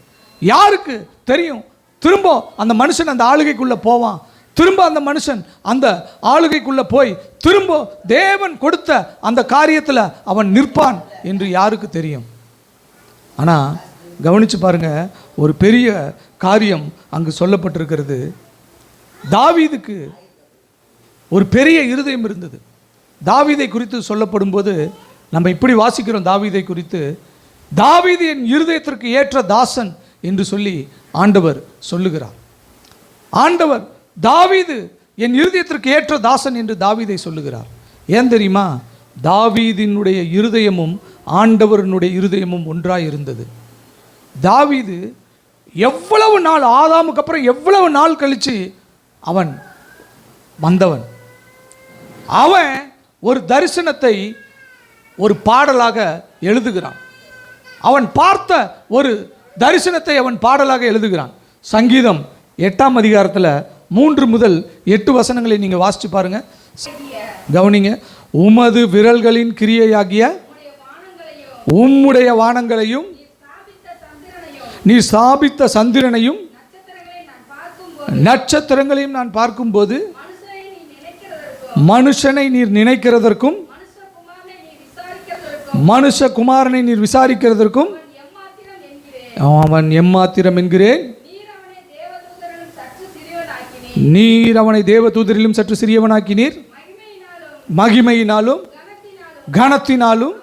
Speaker 1: யாருக்கு தெரியும்? திரும்ப அந்த மனுஷன் அந்த ஆளுகைக்குள்ளே போவான். திரும்ப அந்த மனுஷன் அந்த ஆளுகைக்குள்ளே போய் திரும்ப தேவன் கொடுத்த அந்த காரியத்தில் அவன் நிற்பான் என்று யாருக்கு தெரியும்? ஆனால் கவனித்து பாருங்க, ஒரு பெரிய காரியம் அங்கு சொல்லப்பட்டிருக்கிறது. தாவீதுக்கு ஒரு பெரிய இருதயம் இருந்தது. தாவீதை குறித்து சொல்லப்படும் போது நம்ம இப்படி வாசிக்கிறோம். தாவீதை குறித்து, தாவீது என் இருதயத்திற்கு ஏற்ற தாசன் என்று சொல்லி ஆண்டவர் சொல்லுகிறார். ஆண்டவர் தாவீது என் இருதயத்திற்கு ஏற்ற தாசன் என்று தாவீதை சொல்லுகிறார். ஏன் தெரியுமா? தாவீதினுடைய இருதயமும் ஆண்டவரினுடைய இருதயமும் ஒன்றாய் இருந்தது. தாவீது எவ்வளவு நாள், ஆதாமுக்கு அப்புறம் எவ்வளவு நாள் கழித்து அவன் வந்தவன். அவன் ஒரு தரிசனத்தை ஒரு பாடலாக எழுதுகிறான். அவன் பார்த்த ஒரு தரிசனத்தை அவன் பாடலாக எழுதுகிறான். சங்கீதம் 8ஆம் அதிகாரத்தில் 3 முதல் 8 வசனங்களை நீங்கள் வாசித்து பாருங்க. கவனிங்க. உமது விரல்களின் கிரியையாகிய உம்முடைய வானங்களையும் நீ ஸ்தாபித்த சந்திரனையும் நட்சத்திரங்களையும் நான் பார்க்கும்போது மனுஷனை நீர் நினைக்கிறதற்கும் மனுஷகுமாரனை நீர் விசாரிக்கிறதற்கும் அவன் எம்மாத்திரம் என்கிறேன். நீர் அவனை தேவதூதரிலும் சற்று சிறியவனாக்கினீர். மகிமையினாலும் கனத்தினாலும்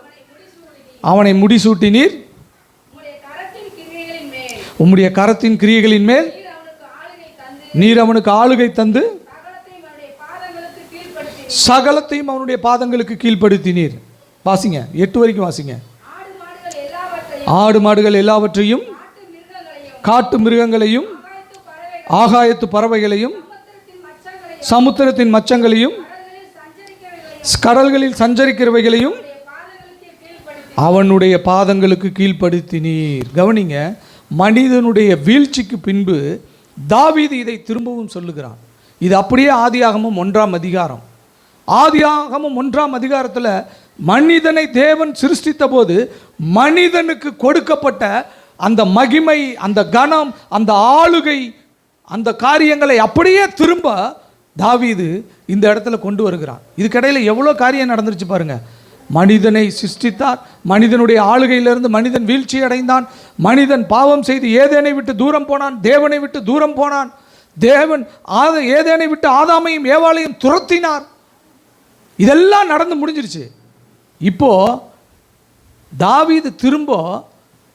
Speaker 1: அவனை முடிசூட்டினீர். உம்முடைய கரத்தின் கிரியைகளின் மேல் நீர் அவனுக்கு ஆளுகை தந்து சகலத்தையும் அவனுடைய பாதங்களுக்கு கீழ்ப்படுத்தினீர். வாசிங்க, 8 வரைக்கும் வாசிங்க. ஆடு மாடுகள் எல்லாவற்றையும், காட்டு மிருகங்களையும், ஆகாயத்து பறவைகளையும், சமுத்திரத்தின் மச்சங்களையும், கடல்களில் சஞ்சரிக்கிறவைகளையும் அவனுடைய பாதங்களுக்கு கீழ்ப்படுத்தினீர். கவனிங்க, மனிதனுடைய வீழ்ச்சிக்கு பின்பு தாவீது இதை திரும்பவும் சொல்லுகிறான். இது அப்படியே ஆதியாகமம் 1ஆம் அதிகாரம். ஆதியாகமம் 1ஆம் அதிகாரத்தில் மனிதனை தேவன் சிருஷ்டித்த போது மனிதனுக்கு கொடுக்கப்பட்ட அந்த மகிமை, அந்த கனம், அந்த ஆளுகை, அந்த காரியங்களை அப்படியே திரும்ப தாவீது இந்த இடத்துல கொண்டு வருகிறான். இதுக்கிடையில் எவ்வளோ காரியம் நடந்துருச்சு பாருங்க. மனிதனை சிருஷ்டித்தார். மனிதனுடைய ஆளுகையிலிருந்து மனிதன் வீழ்ச்சி அடைந்தான். மனிதன் பாவம் செய்து ஏதேனை விட்டு தூரம் போனான். தேவனை விட்டு தூரம் போனான். தேவன் ஏதேனை விட்டு ஆதாமையும் ஏவாளையும் துரத்தினார். இதெல்லாம் நடந்து முடிஞ்சிருச்சு. இப்போ தாவீது திரும்ப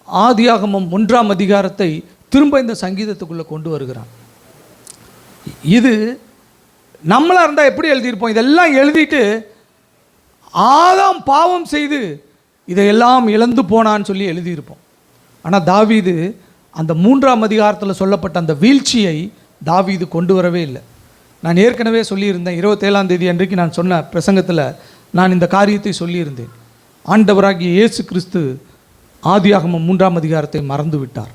Speaker 1: ஆதியாகமம் 1ஆம் அதிகாரத்தை திரும்ப இந்த சங்கீதத்துக்குள்ளே கொண்டு வருகிறான். இது நம்மளாக இருந்தால் எப்படி எழுதியிருப்போம்? இதெல்லாம் எழுதிட்டு ஆதாம் பாவம் செய்து இதையெல்லாம் இழந்து போனான்னு சொல்லி எழுதியிருப்போம். ஆனால் தாவீது அந்த 3ஆம் அதிகாரத்தில் சொல்லப்பட்ட அந்த வீழ்ச்சியை தாவீது கொண்டு வரவே இல்லை. நான் ஏற்கனவே சொல்லியிருந்தேன். 27ஆம் தேதி அன்றைக்கு நான் சொன்ன பிரசங்கத்தில் நான் இந்த காரியத்தை சொல்லியிருந்தேன். ஆண்டவராகிய இயேசு கிறிஸ்து ஆதியாகமம் 3ஆம் அதிகாரத்தை மறந்து விட்டார்.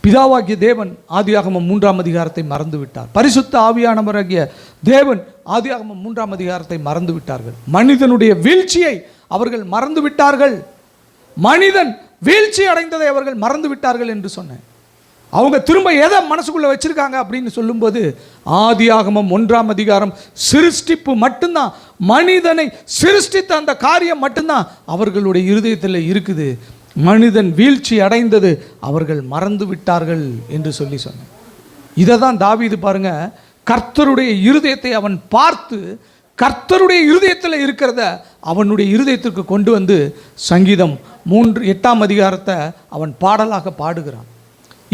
Speaker 1: பிதாவாகிய தேவன் ஆதியாகமம் 3ஆம் அதிகாரத்தை மறந்து விட்டார். பரிசுத்த ஆவியானவராகிய தேவன் ஆதியாகமம் 3ஆம் அதிகாரத்தை மறந்து விட்டார்கள். மனிதனுடைய வீழ்ச்சியை அவர்கள் மறந்து விட்டார்கள். மனிதன் வீழ்ச்சி அடைந்ததை அவர்கள் மறந்து விட்டார்கள் என்று சொன்னேன். அவங்க திரும்ப எதை மனசுக்குள்ளே வச்சிருக்காங்க அப்படின்னு சொல்லும்போது ஆதியாகமம் 1ஆம் அதிகாரம் சிருஷ்டிப்பு மட்டும்தான், மனிதனை சிருஷ்டித்த அந்த காரியம் மட்டும்தான் அவர்களுடைய இருதயத்தில் இருக்குது. மனிதன் வீழ்ச்சி அடைந்தது அவர்கள் மறந்து விட்டார்கள் என்று சொல்லி சொன்னேன். இதை தான் தாவீது பாருங்க, கர்த்தருடைய இருதயத்தை அவன் பார்த்து கர்த்தருடைய இருதயத்தில் இருக்கிறத அவனுடைய இருதயத்திற்கு கொண்டு வந்து சங்கீதம் 8ஆம் அதிகாரத்தை அவன் பாடலாக பாடுகிறான்.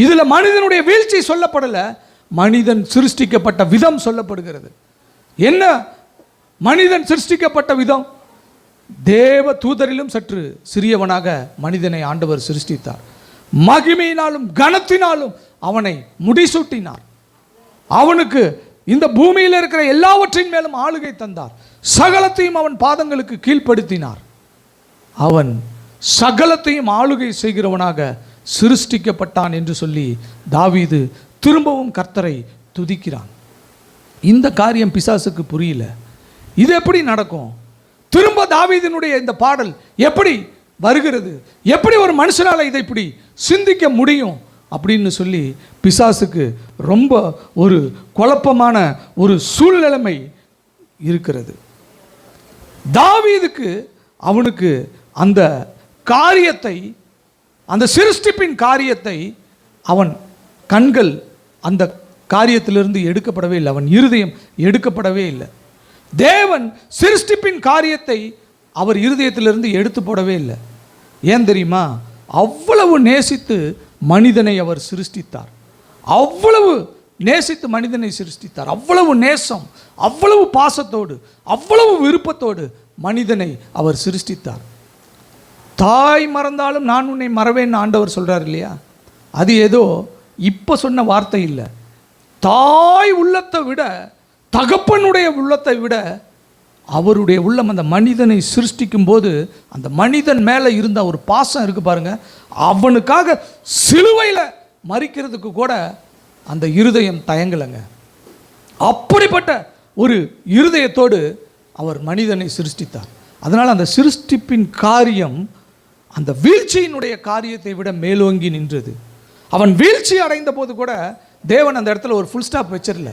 Speaker 1: இதில் மனிதனுடைய வீழ்ச்சி சொல்லப்படலை, மனிதன் சிருஷ்டிக்கப்பட்ட விதம் சொல்லப்படுகிறது. என்ன மனிதன் சிருஷ்டிக்கப்பட்ட விதம்? தேவ தூதரிலும் சற்று சிறியவனாக மனிதனை ஆண்டவர் சிருஷ்டித்தார். மகிமையினாலும் கனத்தினாலும் அவனை முடிசூட்டினார். அவனுக்கு இந்த பூமியில் இருக்கிற எல்லாவற்றின் மேலும் ஆளுகை தந்தார். சகலத்தையும் அவன் பாதங்களுக்கு கீழ்ப்படுத்தினார். அவன் சகலத்தையும் ஆளுகை செய்கிறவனாக சிருஷ்டிக்கப்பட்டான் என்று சொல்லி தாவீது திரும்பவும் கர்த்தரை துதிக்கிறான். இந்த காரியம் பிசாசுக்கு புரியல. இது எப்படி நடக்கும்? திரும்ப தாவீதினுடைய இந்த பாடல் எப்படி வருகிறது? எப்படி ஒரு மனுஷனால இதை இப்படி சிந்திக்க முடியும் அப்படின்னு சொல்லி பிசாசுக்கு ரொம்ப ஒரு குழப்பமான ஒரு சூழ்நிலைமை இருக்கிறது. தாவீதுக்கு அவனுக்கு அந்த காரியத்தை, அந்த சிருஷ்டிப்பின் காரியத்தை அவன் கண்கள் அந்த காரியத்திலிருந்து எடுக்கப்படவே இல்லை. அவன் இருதயம் எடுக்கப்படவே இல்லை. தேவன் சிருஷ்டிப்பின் காரியத்தை அவர் இருதயத்திலிருந்து எடுத்து போடவே இல்லை. ஏன் தெரியுமா? அவ்வளவு நேசித்து மனிதனை அவர் சிருஷ்டித்தார். அவ்வளவு நேசித்து மனிதனை சிருஷ்டித்தார். அவ்வளவு நேசம், அவ்வளவு பாசத்தோடு, அவ்வளவு விருப்பத்தோடு மனிதனை அவர் சிருஷ்டித்தார். தாய் மறந்தாலும் நான் உன்னை மறவேன்னு ஆண்டவர் சொல்கிறார் இல்லையா? அது ஏதோ இப்போ சொன்ன வார்த்தை இல்லை. தாய் உள்ளத்தை விட, தகப்பனுடைய உள்ளத்தை விட அவருடைய உள்ளம் அந்த மனிதனை சிருஷ்டிக்கும் போது அந்த மனிதன் மேலே இருந்த ஒரு பாசம் இருக்குது பாருங்க. அவனுக்காக சிலுவையில் மறிக்கிறதுக்கு கூட அந்த இருதயம் தயங்கலைங்க. அப்படிப்பட்ட ஒரு இருதயத்தோடு அவர் மனிதனை சிருஷ்டித்தார். அதனால் அந்த சிருஷ்டிப்பின் காரியம் அந்த வீழ்ச்சியினுடைய காரியத்தை விட மேலோங்கி நின்றது. அவன் வீழ்ச்சி அடைந்த போது கூட தேவன் அந்த இடத்துல ஒரு ஃபுல் ஸ்டாப் வச்சிடல.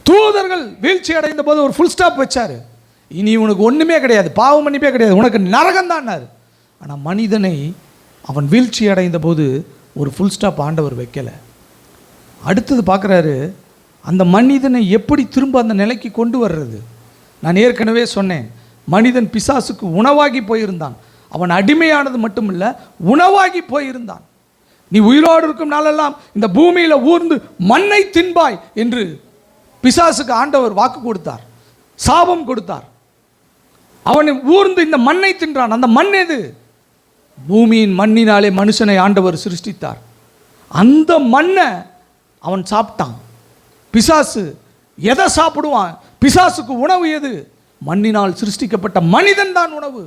Speaker 1: தூதர்கள் வீழ்ச்சி அடைந்த போது ஒரு ஃபுல் ஸ்டாப் வச்சார். இனி உனக்கு ஒன்றுமே கிடையாது, பாவ மன்னிப்பே கிடையாது, உனக்கு நரகம் தான்னார். ஆனால் மனிதனை அவன் வீழ்ச்சி அடைந்த போது ஒரு ஃபுல் ஸ்டாப் ஆண்டவர் வைக்கலை. அடுத்தது பார்க்குறாரு, அந்த மனிதனை எப்படி திரும்ப அந்த நிலைக்கு கொண்டு வர்றது. நான் ஏற்கனவே சொன்னேன், மனிதன் பிசாசுக்கு உணவாகி போயிருந்தான். அவன் அடிமையானது மட்டும் இல்லை, உணவாகி போயிருந்தான். நீ உயிரோடு இருக்கும் நாளெல்லாம் இந்த பூமியில் ஊர்ந்து மண்ணை தின்பாய் என்று பிசாசுக்கு ஆண்டவர் வாக்கு கொடுத்தார், சாபம் கொடுத்தார். அவனை ஊர்ந்து இந்த மண்ணை தின்றான். அந்த மண் எது? பூமியின் மண்ணினாலே மனுஷனை ஆண்டவர் சிருஷ்டித்தார். அந்த மண்ணை அவன் சாப்பிட்டான். பிசாசு எதை சாப்பிடுவான்? பிசாசுக்கு உணவு எது? மண்ணினால் சிருஷ்டிக்கப்பட்ட மனிதன் தான் உணவு.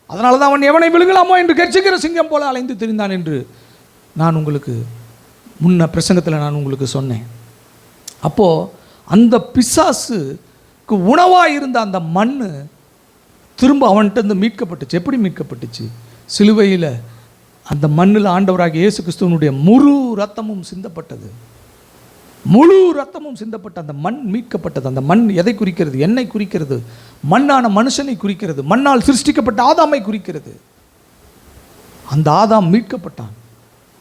Speaker 1: அதனால தான் அவன் எவனை விழுங்கலாமோ என்று கர்ச்சிக்கிற சிங்கம் போல அலைந்து திரிந்தான் என்று நான் உங்களுக்கு முன்ன பிரசங்கத்தில் நான் உங்களுக்கு சொன்னேன். அப்போது அந்த பிசாசுக்கு உணவாக இருந்த அந்த மண் திரும்ப அவன்கிட்ட இருந்து மீட்கப்பட்டுச்சு. எப்படி மீட்கப்பட்டுச்சு? சிலுவையில் அந்த மண்ணில் ஆண்டவராகிய இயேசு கிறிஸ்துவனுடைய முழு ரத்தமும் சிந்தப்பட்டது. முழு ரத்தமும் சிந்தப்பட்ட அந்த மண் மீட்கப்பட்டது. அந்த மண் எதை குறிக்கிறது? என்னை குறிக்கிறது. மண்ணான மனுஷனை குறிக்கிறது. மண்ணால் சிருஷ்டிக்கப்பட்ட ஆதாமை குறிக்கிறது. அந்த ஆதாம் மீட்கப்பட்டான்.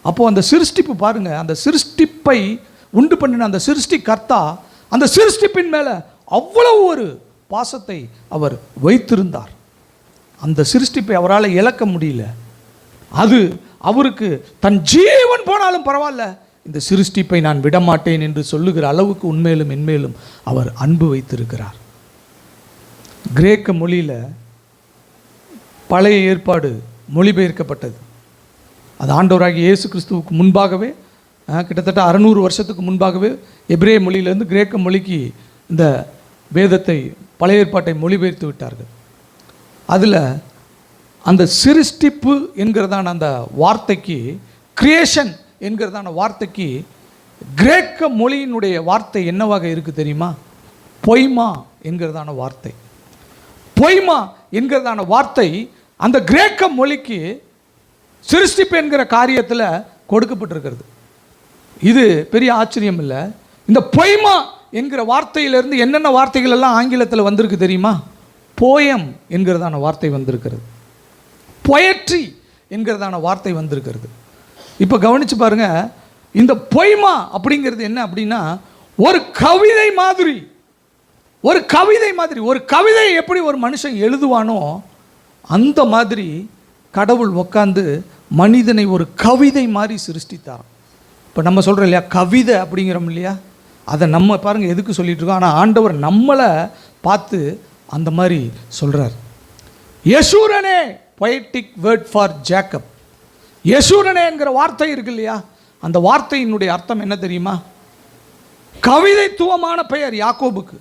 Speaker 1: அப்போது அந்த சிருஷ்டிப்பு பாருங்க, அந்த சிருஷ்டிப்பை உண்டு பண்ணின அந்த சிருஷ்டி கர்த்தா அந்த சிருஷ்டிப்பின் மேலே அவ்வளவு ஒரு பாசத்தை அவர் வைத்திருந்தார். அந்த சிருஷ்டிப்பை அவரால் இழக்க முடியல. அது அவருக்கு தன் ஜீவன் போனாலும் பரவாயில்ல, இந்த சிருஷ்டிப்பை நான் விடமாட்டேன் என்று சொல்லுகிற அளவுக்கு உண்மையிலும் மென்மேலும் அவர் அன்பு வைத்திருக்கிறார். கிரேக்க மொழியில் பழைய ஏற்பாடு மொழிபெயர்க்கப்பட்டது. அது ஆண்டவராகிய இயேசு கிறிஸ்துவுக்கு முன்பாகவே, கிட்டத்தட்ட 600 வருஷத்துக்கு முன்பாகவே எபிரேய மொழியிலேருந்து கிரேக்க மொழிக்கு இந்த வேதத்தை, பழைய ஏற்பாட்டை மொழிபெயர்த்து விட்டார்கள். அதில் அந்த சிருஷ்டிப்பு என்கிறதான அந்த வார்த்தைக்கு, கிரியேஷன் என்கிறதான வார்த்தைக்கு கிரேக்க மொழியினுடைய வார்த்தை என்னவாக இருக்குது தெரியுமா? பொய்மா என்கிறதான வார்த்தை. பொய்மா என்கிறதான வார்த்தை அந்த கிரேக்க மொழிக்கு சிருஷ்டிப்பு என்கிற காரியத்தில் கொடுக்கப்பட்டிருக்கிறது. இது பெரிய ஆச்சரியம் இல்லை. இந்த பொய்மா என்கிற வார்த்தையிலிருந்து என்னென்ன வார்த்தைகள் எல்லாம் ஆங்கிலத்தில் வந்திருக்கு தெரியுமா? போயம் என்கிறதான வார்த்தை வந்திருக்கிறது. பொயட்ரி என்கிறதான வார்த்தை வந்திருக்கிறது. இப்போ கவனித்து பாருங்க, இந்த பொய்மா அப்படிங்கிறது என்ன அப்படின்னா, ஒரு கவிதை மாதிரி, ஒரு கவிதை மாதிரி. ஒரு கவிதையை எப்படி ஒரு மனுஷன் எழுதுவானோ அந்த மாதிரி கடவுள் உட்காந்து மனிதனை ஒரு கவிதை மாதிரி சிருஷ்டித்தார். இப்போ நம்ம சொல்கிறோம் இல்லையா, கவிதை அப்படிங்கிறோம் இல்லையா, அதை நம்ம பாருங்கள் எதுக்கு சொல்லிகிட்டு இருக்கோம். ஆனால் ஆண்டவர் நம்மளை பார்த்து அந்த மாதிரி சொல்கிறார். யசூரனே, பொயட்டிக் வேர்ட் ஃபார் ஜேக்கப். யசூரனே என்கிற வார்த்தை இருக்கு இல்லையா, அந்த வார்த்தையினுடைய அர்த்தம் என்ன தெரியுமா? கவிதைத்துவமான பெயர் யாக்கோபுக்கு.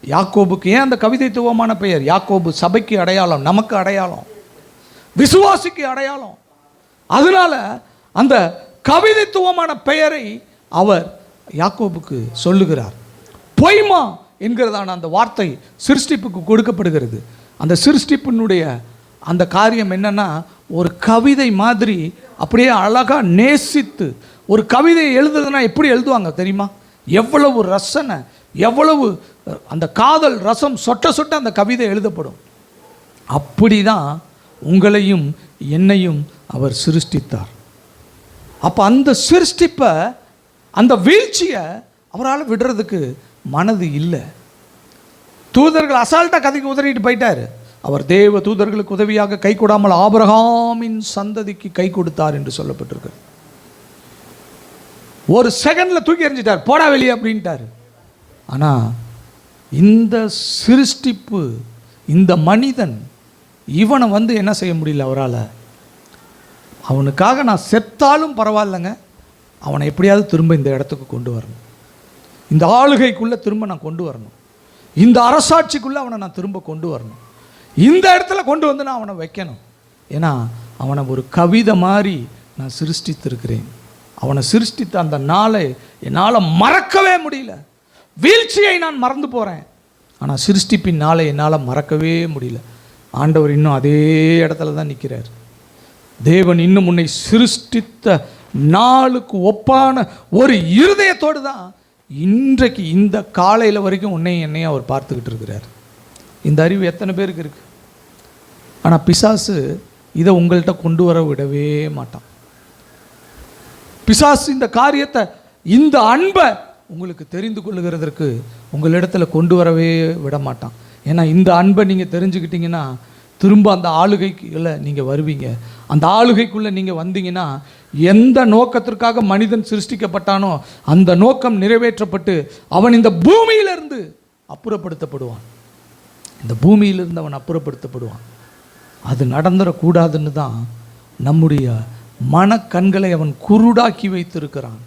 Speaker 1: யாக்கோபுக்கு ஏன் அந்த கவிதைத்துவமான பெயர்? யாக்கோபு சபைக்கு அடையாளம், நமக்கு அடையாளம், விசுவாசிக்கு அடையாளம். அதனால அந்த கவிதைத்துவமான பெயரை அவர் யாக்கோபுக்கு சொல்லுகிறார். பொய்மா என்கிறதான அந்த வார்த்தை சிருஷ்டிப்புக்கு கொடுக்கப்படுகிறது. அந்த சிருஷ்டிப்பினுடைய அந்த காரியம் என்னன்னா, ஒரு கவிதை மாதிரி அப்படியே அழகாக நேசித்து, ஒரு கவிதையை எழுதுதுன்னா எப்படி எழுதுவாங்க தெரியுமா? எவ்வளவு ரசனை, எவ்வளவு அந்த காதல் ரசம் சொட்ட சொட்ட அந்த கவிதை எழுதப்படும். அப்படி தான் உங்களையும் என்னையும் அவர் சிருஷ்டித்தார். அப்போ அந்த சிருஷ்டிப்பை, அந்த வீழ்ச்சியை அவரால் விடுறதுக்கு மனது இல்லை. தூதர்கள் அசால்ட்டாக கதைக்கு உதறிட்டு போயிட்டார். அவர் தேவ தூதர்களுக்கு உதவியாக கை கொடாமல் ஆபிரகாமின் சந்ததிக்கு கை கொடுத்தார் என்று சொல்லப்பட்டிருக்கு. ஒரு செகண்டில் தூக்கி எறிஞ்சிட்டார், போடா வெளியே அப்படின்ட்டார். ஆனால் இந்த சிருஷ்டிப்பு, இந்த மனிதன், இவனை என்ன செய்ய முடியல அவரால். அவனுக்காக நான் செத்தாலும் பரவாயில்லைங்க, அவனை எப்படியாவது திரும்ப இந்த இடத்துக்கு கொண்டு வரணும், இந்த ஆளுகைக்குள்ளே திரும்ப நான் கொண்டு வரணும், இந்த அரசாட்சிக்குள்ளே அவனை நான் திரும்ப கொண்டு வரணும், இந்த இடத்துல கொண்டு வந்து நான் அவனை வைக்கணும். ஏன்னா அவனை ஒரு கவிதை மாதிரி நான் சிருஷ்டித்திருக்கிறேன். அவனை சிருஷ்டித்த அந்த நாளை என்னால் மறக்கவே முடியல. வீழ்ச்சியை நான் மறந்து போகிறேன், ஆனால் சிருஷ்டிப்பின் நாளை என்னால் மறக்கவே முடியல. ஆண்டவர் இன்னும் அதே இடத்துல தான் நிற்கிறார். தேவன் இன்னும் உன்னை சிருஷ்டித்த நாளுக்கு ஒப்பான ஒரு இருதயத்தோடு தான் இன்றைக்கு இந்த காலையில் வரைக்கும் என்னையும் அவர் பார்த்துக்கிட்டு இருக்கிறார். இந்த அறிவு எத்தனை பேருக்கு இருக்கு? ஆனால் பிசாசு இதை உங்கள்கிட்ட கொண்டு வர விடவே மாட்டான். பிசாசு இந்த காரியத்தை, இந்த அன்பை உங்களுக்கு தெரிந்து கொள்ளுகிறதற்கு உங்களிடத்தில் கொண்டு வரவே விட மாட்டான். ஏன்னா இந்த அன்பை நீங்கள் தெரிஞ்சுக்கிட்டீங்கன்னா திரும்ப அந்த ஆளுகைக்குள்ளே நீங்கள் வருவீங்க. அந்த ஆளுகைக்குள்ளே நீங்கள் வந்தீங்கன்னா எந்த நோக்கத்திற்காக மனிதன் சிருஷ்டிக்கப்பட்டானோ அந்த நோக்கம் நிறைவேற்றப்பட்டு அவன் இந்த பூமியிலிருந்து அப்புறப்படுத்தப்படுவான். இந்த பூமியிலிருந்து அவன் அப்புறப்படுத்தப்படுவான். அது நடந்துடக்கூடாதுன்னு தான் நம்முடைய மனக்கண்களை அவன் குருடாக்கி வைத்திருக்கிறான்.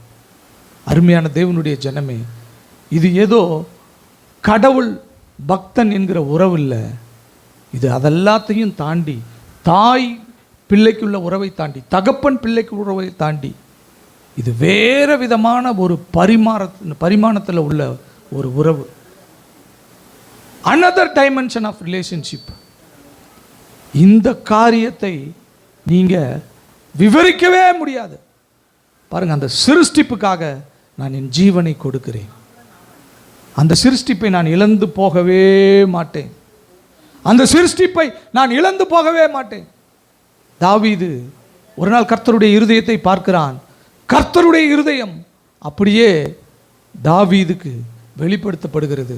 Speaker 1: அருமையான தேவனுடைய ஜனமே, இது ஏதோ கடவுள் பக்தன் என்கிற உறவு இல்லை. இது அதெல்லாத்தையும் தாண்டி, தாய் பிள்ளைக்குள்ள உறவை தாண்டி, தகப்பன் பிள்ளைக்கு உறவை தாண்டி, இது வேறு விதமான ஒரு பரிமாணத்தில் உள்ள ஒரு உறவு. Another dimension of relationship. இந்த காரியத்தை நீங்கள் விவரிக்கவே முடியாது. பாருங்க, அந்த சிருஷ்டிப்புக்காக நான் என் ஜீவனை கொடுக்கிறேன். அந்த சிருஷ்டிப்பை நான் இழந்து போகவே மாட்டேன். அந்த சிருஷ்டிப்பை நான் இழந்து போகவே மாட்டேன். தாவீது ஒரு நாள் கர்த்தருடைய இருதயத்தை பார்க்கிறான். கர்த்தருடைய இருதயம் அப்படியே தாவீதுக்கு வெளிப்படுத்தப்படுகிறது.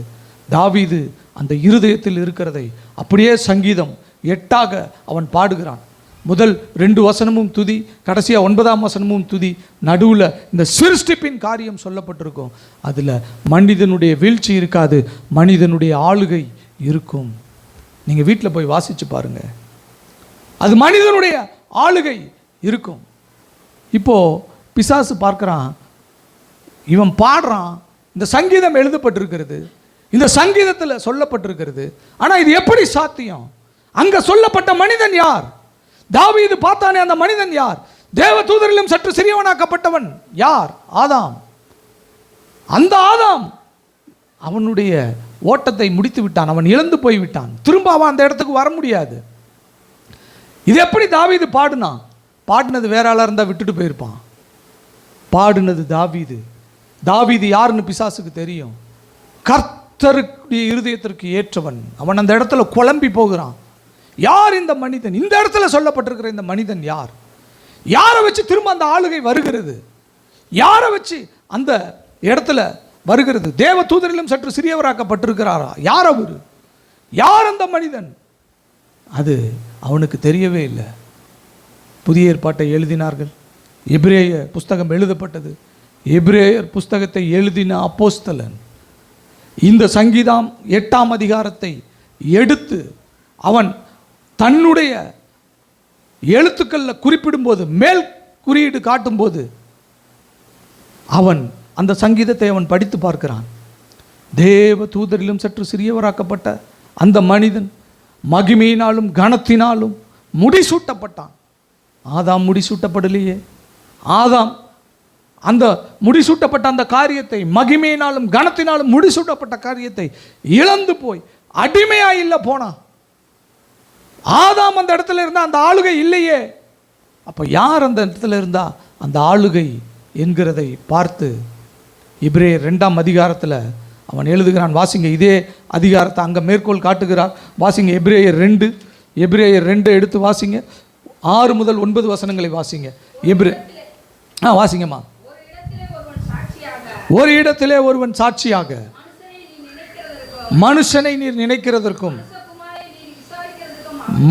Speaker 1: தாவீது அந்த இருதயத்தில் இருக்கிறதை அப்படியே சங்கீதம் 8 அவன் பாடுகிறான். முதல் 2 வசனமும் துதி, கடைசியாக 9ஆம் வசனமும் துதி, நடுவில் இந்த சிருஷ்டிப்பின் காரியம் சொல்லப்பட்டிருக்கும். அதில் மனிதனுடைய வீழ்ச்சி இருக்காது, மனிதனுடைய ஆளுகை இருக்கும். நீங்கள் வீட்டில் போய் வாசித்து பாருங்க, அது மனிதனுடைய ஆளுகை இருக்கும். இப்போது பிசாசு பார்க்குறான், இவன் பாடுறான், இந்த சங்கீதம் எழுதப்பட்டிருக்கிறது, இந்த சங்கீதத்தில் சொல்லப்பட்டிருக்கிறது. ஆனால் இது எப்படி சாத்தியம்? அங்கே சொல்லப்பட்ட மனிதன் யார்? தாவீது பார்த்தானே, அந்த மனிதன் யார்? தேவ தூதரிலும் சற்று சிறியவனாக்கப்பட்டவன் யார்? ஆதாம். அந்த ஆதாம் அவனுடைய ஓட்டத்தை முடித்து விட்டான். அவன் இழந்து போய்விட்டான். திரும்ப அவன் அந்த இடத்துக்கு வர முடியாது. இது எப்படி தாவீது பாடினான்? பாடினது வேற ஆளாக இருந்தால் விட்டுட்டு போயிருப்பான். பாடினது தாவீது. தாவீது யாருன்னு பிசாசுக்கு தெரியும். கர்த்தருடைய இருதயத்திற்கு ஏற்றவன். அவன் அந்த இடத்துல குழம்பி போகிறான். யார் இந்த மனிதன்? இந்த இடத்துல சொல்லப்பட்டிருக்கிற இந்த மனிதன் யார்? யாரை வச்சு திரும்ப அந்த ஆளுகை வருகிறது? யாரை வச்சு அந்த இடத்துல வருகிறது? தேவ தூதரிலும் சற்று சிறியவராக்கப்பட்டிருக்கிறாரா? யார் அவர்? யார் அந்த மனிதன்? அது அவனுக்கு தெரியவே இல்லை. புதிய ஏற்பாட்டை எழுதினார்கள். எபிரேய புஸ்தகம் எழுதப்பட்டது. எபிரேயர் புஸ்தகத்தை எழுதின அப்போஸ்தலன் இந்த சங்கீதம் 8ஆம் அதிகாரத்தை எடுத்து அவன் தன்னுடைய எழுத்துக்களில் குறிப்பிடும்போது, மேல் குறியீடு காட்டும்போது, அவன் அந்த சங்கீதத்தை அவன் படித்து பார்க்கிறான். தேவ தூதரிலும் சற்று சிறியவராக்கப்பட்ட அந்த மனிதன் மகிமையினாலும் கனத்தினாலும் முடிசூட்டப்பட்டான். ஆதாம் முடிசூட்டப்படலையே. ஆதாம் அந்த முடிசூட்டப்பட்ட அந்த காரியத்தை, மகிமையினாலும் கனத்தினாலும் முடிசூட்டப்பட்ட காரியத்தை இழந்து போய் அடிமையா இல்லை போனான். ஆதாம் அந்த இடத்துல இருந்தா அந்த ஆளுகை இல்லையே. அப்போ யார் அந்த இடத்துல இருந்தா அந்த ஆளுகை என்கிறதை பார்த்து எபிரேயர் 2ஆம் அதிகாரத்தில் அவன் எழுதுகிறான். வாசிங்க, இதே அதிகாரத்தை அங்கே மேற்கோள் காட்டுகிறார். வாசிங்க, எபிரேயர் 2 எடுத்து வாசிங்க. 6 முதல் 9 வசனங்களை வாசிங்க. வாசிங்கம்மா. ஒரு இடத்திலே ஒருவன் சாட்சியாக, மனுஷனை நீர் நினைக்கிறதற்கும்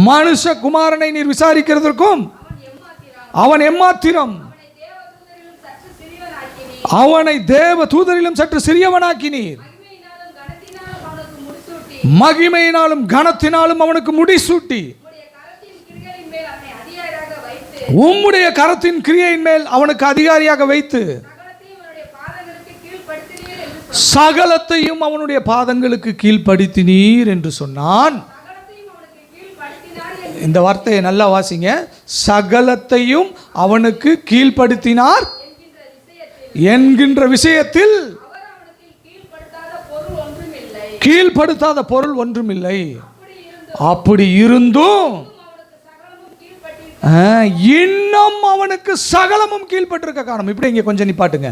Speaker 1: மனுஷகுமாரனை நீர் விசாரிக்கிறதற்கும் அவன் எம்மாத்திரம், அவனை தேவ தூதரிலும் சற்று சிறியவனாக்கினீர், மகிமையினாலும் கனத்தினாலும் அவனுக்கு முடிசூட்டி, உம்முடைய கரத்தின் கிரியையின் மேல் அவனுக்கு அதிகாரியாக வைத்து, சகலத்தையும் அவனுடைய பாதங்களுக்கு கீழ்ப்படுத்தினீர் என்று சொன்னான். இந்த வார்த்தையை நல்லா வாசிங்க. சகலத்தையும் அவனுக்கு கீழ்ப்படுத்தினார் என்கின்ற விஷயத்தில் கீழ்ப்படுத்தாத பொருள் ஒன்றுமில்லை. அப்படி இருந்தும் இன்னும் அவனுக்கு சகலமும் கீழ்பட்டிருக்க காணும். இப்படி இங்கே கொஞ்சம் நிப்பாட்டுங்க.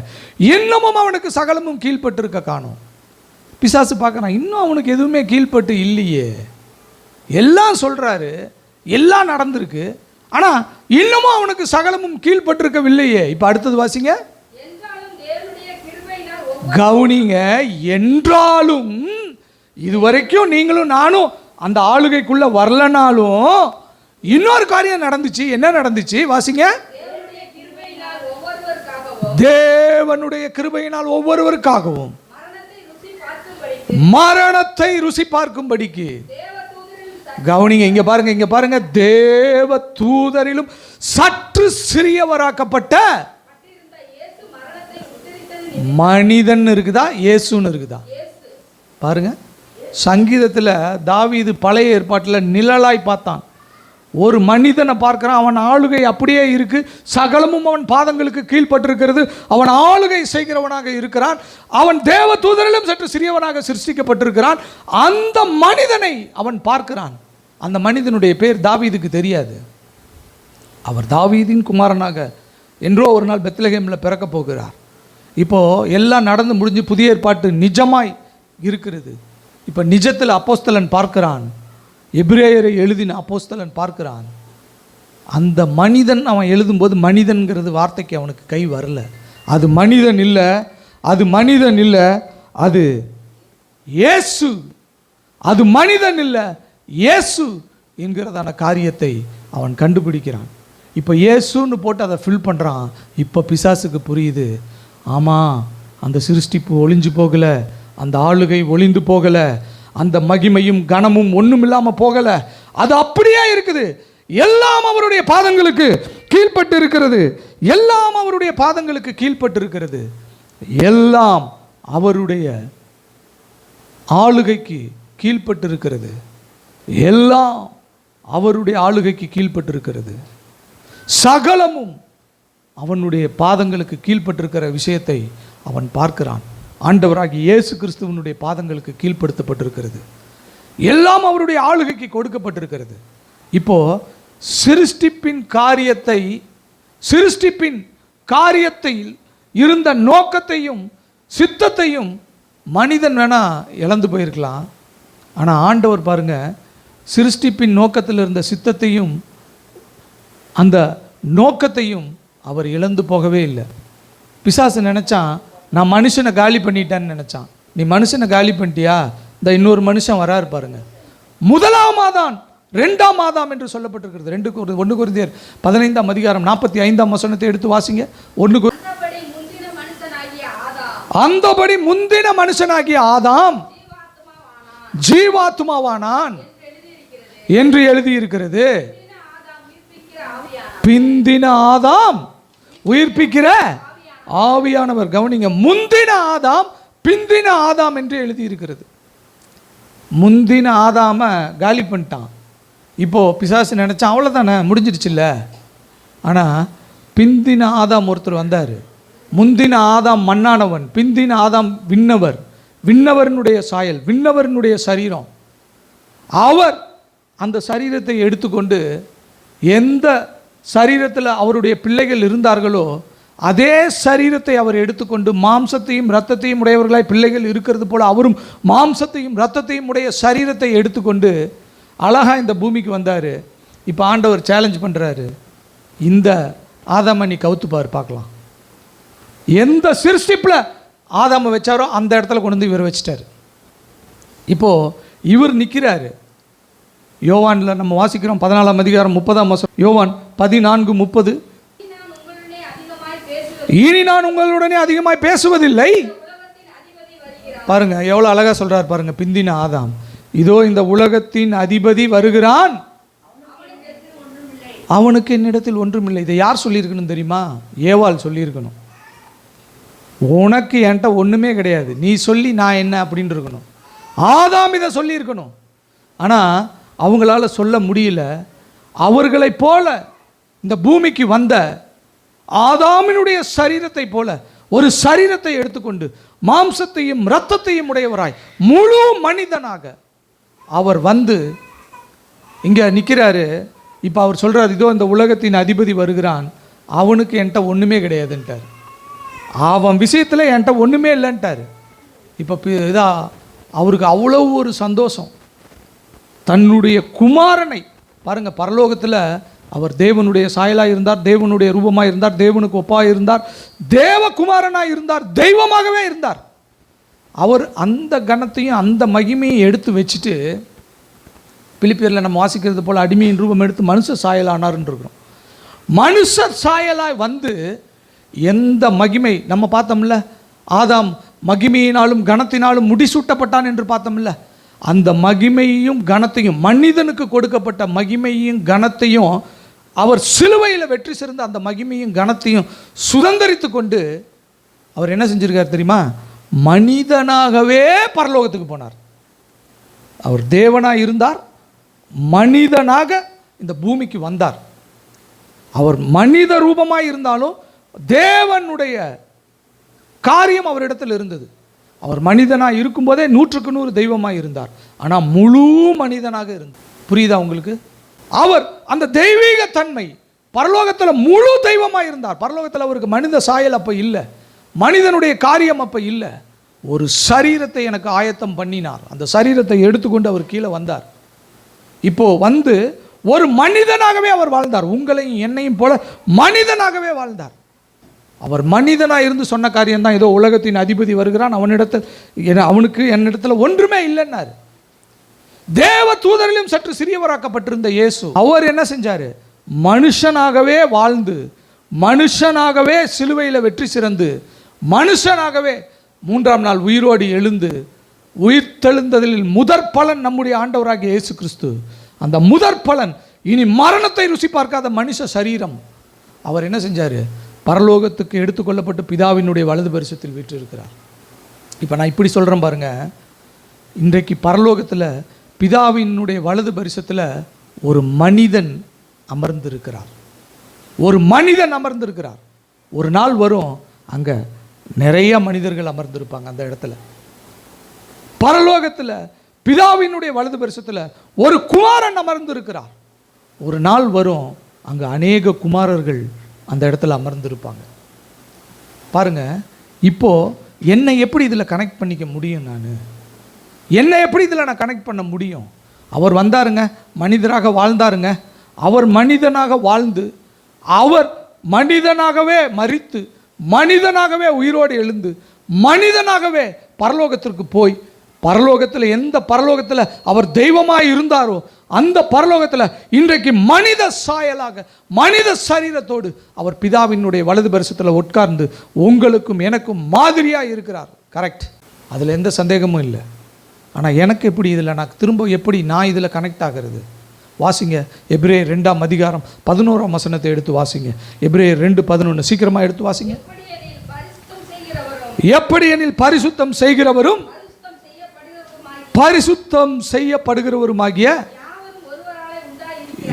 Speaker 1: இன்னமும் அவனுக்கு சகலமும் கீழ்பட்டிருக்க காணும். பிசாசு பார்க்கறான், இன்னும் அவனுக்கு எதுவுமே கீழ்பட்டு இல்லையே. எல்லாம் சொல்றாரு, எல்லாம் நடந்திருக்கு, ஆனா இன்னமும் அவனுக்கு சகலமும் கீழ்பட்டிருக்கவில்லையே. இப்ப அடுத்தது வாசிங்க, கவுனிங்க. என்றாலும் இதுவரைக்கும் நீங்களும் நானும் அந்த ஆளுகைக்குள்ள வரலனாலும் இன்னொரு காரியம் நடந்துச்சு. என்ன நடந்துச்சு? வாசிங்க. தேவனுடைய கிருபையினால் ஒவ்வொருவருக்காகவும் மரணத்தை ருசி பார்க்கும்படிக்கு. கவனிங்க, இங்க பாருங்க, இங்க பாருங்க. தேவ தூதரிலும் சற்று சிறியவராக்கப்பட்ட மனிதன் இருக்குதா, இயேசுன்னு இருக்குதா? பாருங்க, சங்கீதத்தில் தாவீது பழைய ஏற்பாட்டில் நிழலாய் பார்த்தான். ஒரு மனிதனை பார்க்கிறான், அவன் ஆளுகை அப்படியே இருக்கு, சகலமும் அவன் பாதங்களுக்கு கீழ்பட்டிருக்கிறது, அவன் ஆளுகை செய்கிறவனாக இருக்கிறான், அவன் தேவ தூதரிலும் சற்று சிறியவனாக சிருஷ்டிக்கப்பட்டிருக்கிறான். அந்த மனிதனை அவன் பார்க்கிறான். அந்த மனிதனுடைய பேர் தாவீதுக்கு தெரியாது. அவர் தாவீதின் குமாரனாக என்றோ ஒரு நாள் பெத்லகேமில் பிறக்க போகிறார். இப்போது எல்லாம் நடந்து முடிஞ்சு புதிய ஏற்பாட்டு நிஜமாய் இருக்கிறது. இப்போ நிஜத்தில் அப்போஸ்தலன் பார்க்கிறான், எபிரேயரை எழுதின அப்போஸ்தலன் பார்க்கிறான். அந்த மனிதன் அவன் எழுதும்போது மனிதன்கிறது வார்த்தைக்கு அவனுக்கு கை வரல. அது மனிதன் இல்லை, அது மனிதன் இல்லை, அது இயேசு. அது மனிதன் இல்லை, இயேசு என்கிறதான காரியத்தை அவன் கண்டுபிடிக்கிறான். இப்போ இயேசுன்னு போட்டு அதை ஃபில் பண்ணுறான். இப்போ பிசாசுக்கு புரியுது, ஆமாம், அந்த சிருஷ்டிப்பு ஒளிஞ்சு போகலை, அந்த ஆளுகை ஒளிந்து போகலை, அந்த மகிமையும் கனமும் ஒன்றும் இல்லாமல் போகலை, அது அப்படியே இருக்குது. எல்லாம் அவருடைய பாதங்களுக்கு கீழ்பட்டு இருக்கிறது, எல்லாம் அவருடைய பாதங்களுக்கு கீழ்பட்டு இருக்கிறது, எல்லாம் அவருடைய ஆளுகைக்கு கீழ்பட்டு இருக்கிறது, எல்லாம் அவருடைய ஆளுகைக்கு கீழ்பட்டு இருக்கிறது. சகலமும் அவனுடைய பாதங்களுக்கு கீழ்பட்டிருக்கிற விஷயத்தை அவன் பார்க்கிறான். ஆண்டவராகிய இயேசு கிறிஸ்துவனுடைய பாதங்களுக்கு கீழ்ப்படுத்தப்பட்டிருக்கிறது, எல்லாம் அவருடைய ஆளுகைக்கு கொடுக்கப்பட்டிருக்கிறது. இப்போ சிருஷ்டிப்பின் காரியத்தில் இருந்த நோக்கத்தையும் சித்தத்தையும் மனிதன் வேணா இழந்து போயிருக்கலாம். ஆனால் ஆண்டவர் பாருங்க, சிருஷ்டிப்பின் நோக்கத்தில் இருந்த சித்தத்தையும் அந்த நோக்கத்தையும் அவர் இழந்து போகவே இல்லை. பிசாசு நினைச்சான், நான் மனுஷனை காலி பண்ணிட்டேன்னு நினைச்சான். நீ மனுஷனை காலி பண்ணிட்டியா, இந்த இன்னொரு மனுஷன் வராரு பாருங்க. முதலாம் ஆதாம், 2ஆம் ஆதாம் என்று சொல்லப்பட்டிருக்கிறது. 1 கொரிந்தியர் 15ஆம் அதிகாரம் 45ஆம் வசனத்தை எடுத்து வாசிங்க. அந்தபடி முந்தின மனுஷனாகிய ஆதாம் ஜீவாத்மாவானான் என்று எழுதியிருக்கிறது. பிந்தின ஆதாம் உயிர்ப்பிக்கிற ஆவியானவர். கவனிங்க, முந்தின ஆதாம் பிந்தின ஆதாம் என்று எழுதியிருக்கிறது. முந்தின ஆதாம காலி பண்ணிட்டான். இப்போ பிசாசு நினைச்சான் அவ்வளோதானே, முடிஞ்சிடுச்சுல்ல. ஆனால் பிந்தின ஆதாம் ஒருத்தர் வந்தார். முந்தின ஆதாம் மண்ணானவன், பிந்தின ஆதாம் விண்ணவர், விண்ணவரனுடைய சாயல், விண்ணவரனுடைய சரீரம். அவர் அந்த சரீரத்தை எடுத்துக்கொண்டு எந்த சரீரத்தில் அவருடைய பிள்ளைகள் இருந்தார்களோ அதே சரீரத்தை அவர் எடுத்துக்கொண்டு மாம்சத்தையும் இரத்தத்தையும் உடையவர்களாய் பிள்ளைகள் இருக்கிறது போல அவரும் மாம்சத்தையும் இரத்தத்தையும் உடைய சரீரத்தை எடுத்துக்கொண்டு அழகாக இந்த பூமிக்கு வந்தார். இப்போ ஆண்டவர் சேலஞ்ச் பண்ணுறாரு, இந்த ஆதாமை நீ கவுத்துப்பார் பார்க்கலாம். எந்த சிருஷ்டிப்பில் ஆதாமை வச்சாரோ அந்த இடத்துல கொண்டு வந்து இவர் வச்சிட்டார். இப்போது இவர் நிற்கிறாரு. யோவானில் நம்ம வாசிக்கிறோம் 14ஆம் அதிகாரம் 30ஆம் வசனம். யோவான் 14:30. இனி நான் உங்களுடனே அதிகமாய் பேசுவதில்லை. பாருங்க எவ்வளோ அழகாக சொல்கிறார் பாருங்க. பிந்தின ஆதாம், இதோ இந்த உலகத்தின் அதிபதி வருகிறான், அவனுக்கு என்னிடத்தில் ஒன்றுமில்லை. இதை யார் சொல்லியிருக்கணும் தெரியுமா? ஏவாள் சொல்லியிருக்கணும். உனக்கு என்கிட்ட ஒன்றுமே கிடையாது, நீ சொல்லி நான் என்ன அப்படின்னு இருக்கணும். ஆதாம் இதை சொல்லியிருக்கணும். ஆனால் அவங்களால சொல்ல முடியல. அவர்களைப் போல இந்த பூமிக்கு வந்த ஆதாமினுடைய சரீரத்தை போல ஒரு சரீரத்தை எடுத்துக்கொண்டு மாம்சத்தையும் இரத்தத்தையும் உடையவராய் முழு மனிதனாக அவர் வந்து இங்கே நிற்கிறாரு. இப்போ அவர் சொல்கிறார், இதோ இந்த உலகத்தின் அதிபதி வருகிறான், அவனுக்கு என்கிட்ட ஒன்றுமே கிடையாதுன்ட்டார். அவன் விஷயத்தில் என்கிட்ட ஒன்றுமே இல்லைன்ட்டார். இப்போ இதா அவருக்கு அவ்வளோ ஒரு சந்தோஷம். தன்னுடைய குமாரனை பாருங்கள், பரலோகத்தில் அவர் தேவனுடைய சாயலாக இருந்தார், தேவனுடைய ரூபமாக இருந்தார், தேவனுக்கு ஒப்பாக இருந்தார், தேவகுமாரனாக இருந்தார், தெய்வமாகவே இருந்தார். அவர் அந்த கணத்தையும் அந்த மகிமையும் எடுத்து வச்சுட்டு பிலிப்பியரில் நம்ம வாசிக்கிறது போல் அடிமையின் ரூபம் எடுத்து மனுஷ சாயலானார்ன்னு இருக்கிறோம். மனுஷ சாயலாய் வந்து எந்த மகிமை நம்ம பார்த்தோம்ல, ஆதாம் மகிமையினாலும் கணத்தினாலும் முடிசூட்டப்பட்டான் என்று பார்த்தோம்ல, அந்த மகிமையையும் கணத்தையும் மனிதனுக்கு கொடுக்கப்பட்ட மகிமையும் கணத்தையும் அவர் சிலுவையில் வெற்றி சிறந்த அந்த மகிமையும் கணத்தையும் சுதந்திரித்து கொண்டு அவர் என்ன செஞ்சிருக்கார் தெரியுமா? மனிதனாகவே பரலோகத்துக்கு போனார். அவர் தேவனாக இருந்தார், மனிதனாக இந்த பூமிக்கு வந்தார். அவர் மனித ரூபமாக இருந்தாலும் தேவனுடைய காரியம் அவரிடத்தில் இருந்தது. அவர் மனிதனாக இருக்கும்போதே 100க்கு 100 தெய்வமாக இருந்தார். ஆனால் முழு மனிதனாக இருந்தார். புரியுதா உங்களுக்கு? அவர் அந்த தெய்வீக தன்மை பரலோகத்தில் முழு தெய்வமாக இருந்தார். பரலோகத்தில் அவருக்கு மனித சாயல் அப்போ இல்லை, மனிதனுடைய காரியம் அப்போ இல்லை. ஒரு சரீரத்தை எனக்கு ஆயத்தம் பண்ணினார். அந்த சரீரத்தை எடுத்துக்கொண்டு அவர் கீழே வந்தார். இப்போ வந்து ஒரு மனிதனாகவே அவர் வாழ்ந்தார். உங்களையும் என்னையும் போல மனிதனாகவே வாழ்ந்தார். அவர் மனிதனாக இருந்து சொன்ன காரியம்தான், ஏதோ உலகத்தின் அதிபதி வருகிறான், அவனுக்கு என்னிடத்தில் ஒன்றுமே இல்லைன்னாரு. தேவ தூதரிலும் சற்று சிறியவராக்கப்பட்டிருந்த இயேசு அவர் என்ன செஞ்சார்? மனுஷனாகவே வாழ்ந்து, மனுஷனாகவே சிலுவையில் வெற்றி சிறந்து, மனுஷனாகவே 3ஆம் நாள் உயிரோடு எழுந்து, உயிர் தெழுந்ததில் முதற் பலன் நம்முடைய ஆண்டவராகிய இயேசு கிறிஸ்து. அந்த முதற் பலன் இனி மரணத்தை ருசி பார்க்காத மனுஷ சரீரம் அவர் என்ன செஞ்சார்? பரலோகத்துக்கு எடுத்துக்கொள்ளப்பட்டு பிதாவினுடைய வலது பரிசத்தில் வீற்றிருக்கிறார். இப்போ நான் இப்படி சொல்கிறேன் பாருங்க, இன்றைக்கு பரலோகத்தில் பிதாவினுடைய வலது பரிசத்தில் ஒரு மனிதன் அமர்ந்திருக்கிறார். ஒரு மனிதன் அமர்ந்திருக்கிறார். ஒரு நாள் வரும், அங்கே நிறைய மனிதர்கள் அமர்ந்திருப்பாங்க. அந்த இடத்துல பரலோகத்தில் பிதாவினுடைய வலது பரிசத்தில் ஒரு குமாரன் அமர்ந்திருக்கிறார். ஒரு நாள் வரும், அங்கே அநேக குமாரர்கள் அந்த இடத்துல அமர்ந்திருப்பாங்க. பாருங்க, இப்போ என்னை எப்படி இதில் கனெக்ட் பண்ணிக்க முடியும்? என்னை எப்படி இதில் நான் கனெக்ட் பண்ண முடியும்? அவர் வந்தாருங்க, மனிதராக வாழ்ந்தாருங்க. அவர் மனிதனாக வாழ்ந்து, அவர் மனிதனாகவே மரித்து, மனிதனாகவே உயிரோடு எழுந்து, மனிதனாகவே பரலோகத்திற்கு போய், பரலோகத்தில் எந்த பரலோகத்தில் அவர் தெய்வமாக இருந்தாரோ அந்த பரலோகத்தில் இன்றைக்கு மனித சாயலாக மனித சரீரத்தோடு அவர் பிதாவினுடைய வலது பரிசத்தில் உட்கார்ந்து உங்களுக்கும் எனக்கும் மாதிரியாக இருக்கிறார். கரெக்ட், அதில் எந்த சந்தேகமும் இல்லை. ஆனால் எனக்கு எப்படி இதில் நான் திரும்ப எப்படி நான் இதில் கனெக்ட் ஆகிறது? வாசிங்க. எபிரேயர் 2ஆம் அதிகாரம் 11ஆம் வசனத்தை எடுத்து வாசிங்க. எபிரேயர் 2:11 சீக்கிரமாக எடுத்து வாசிங்க. எப்படி எனில் பரிசுத்தம் செய்கிறவரும் பரிசுத்தம் செய்யப்படுகிறவருமாகிய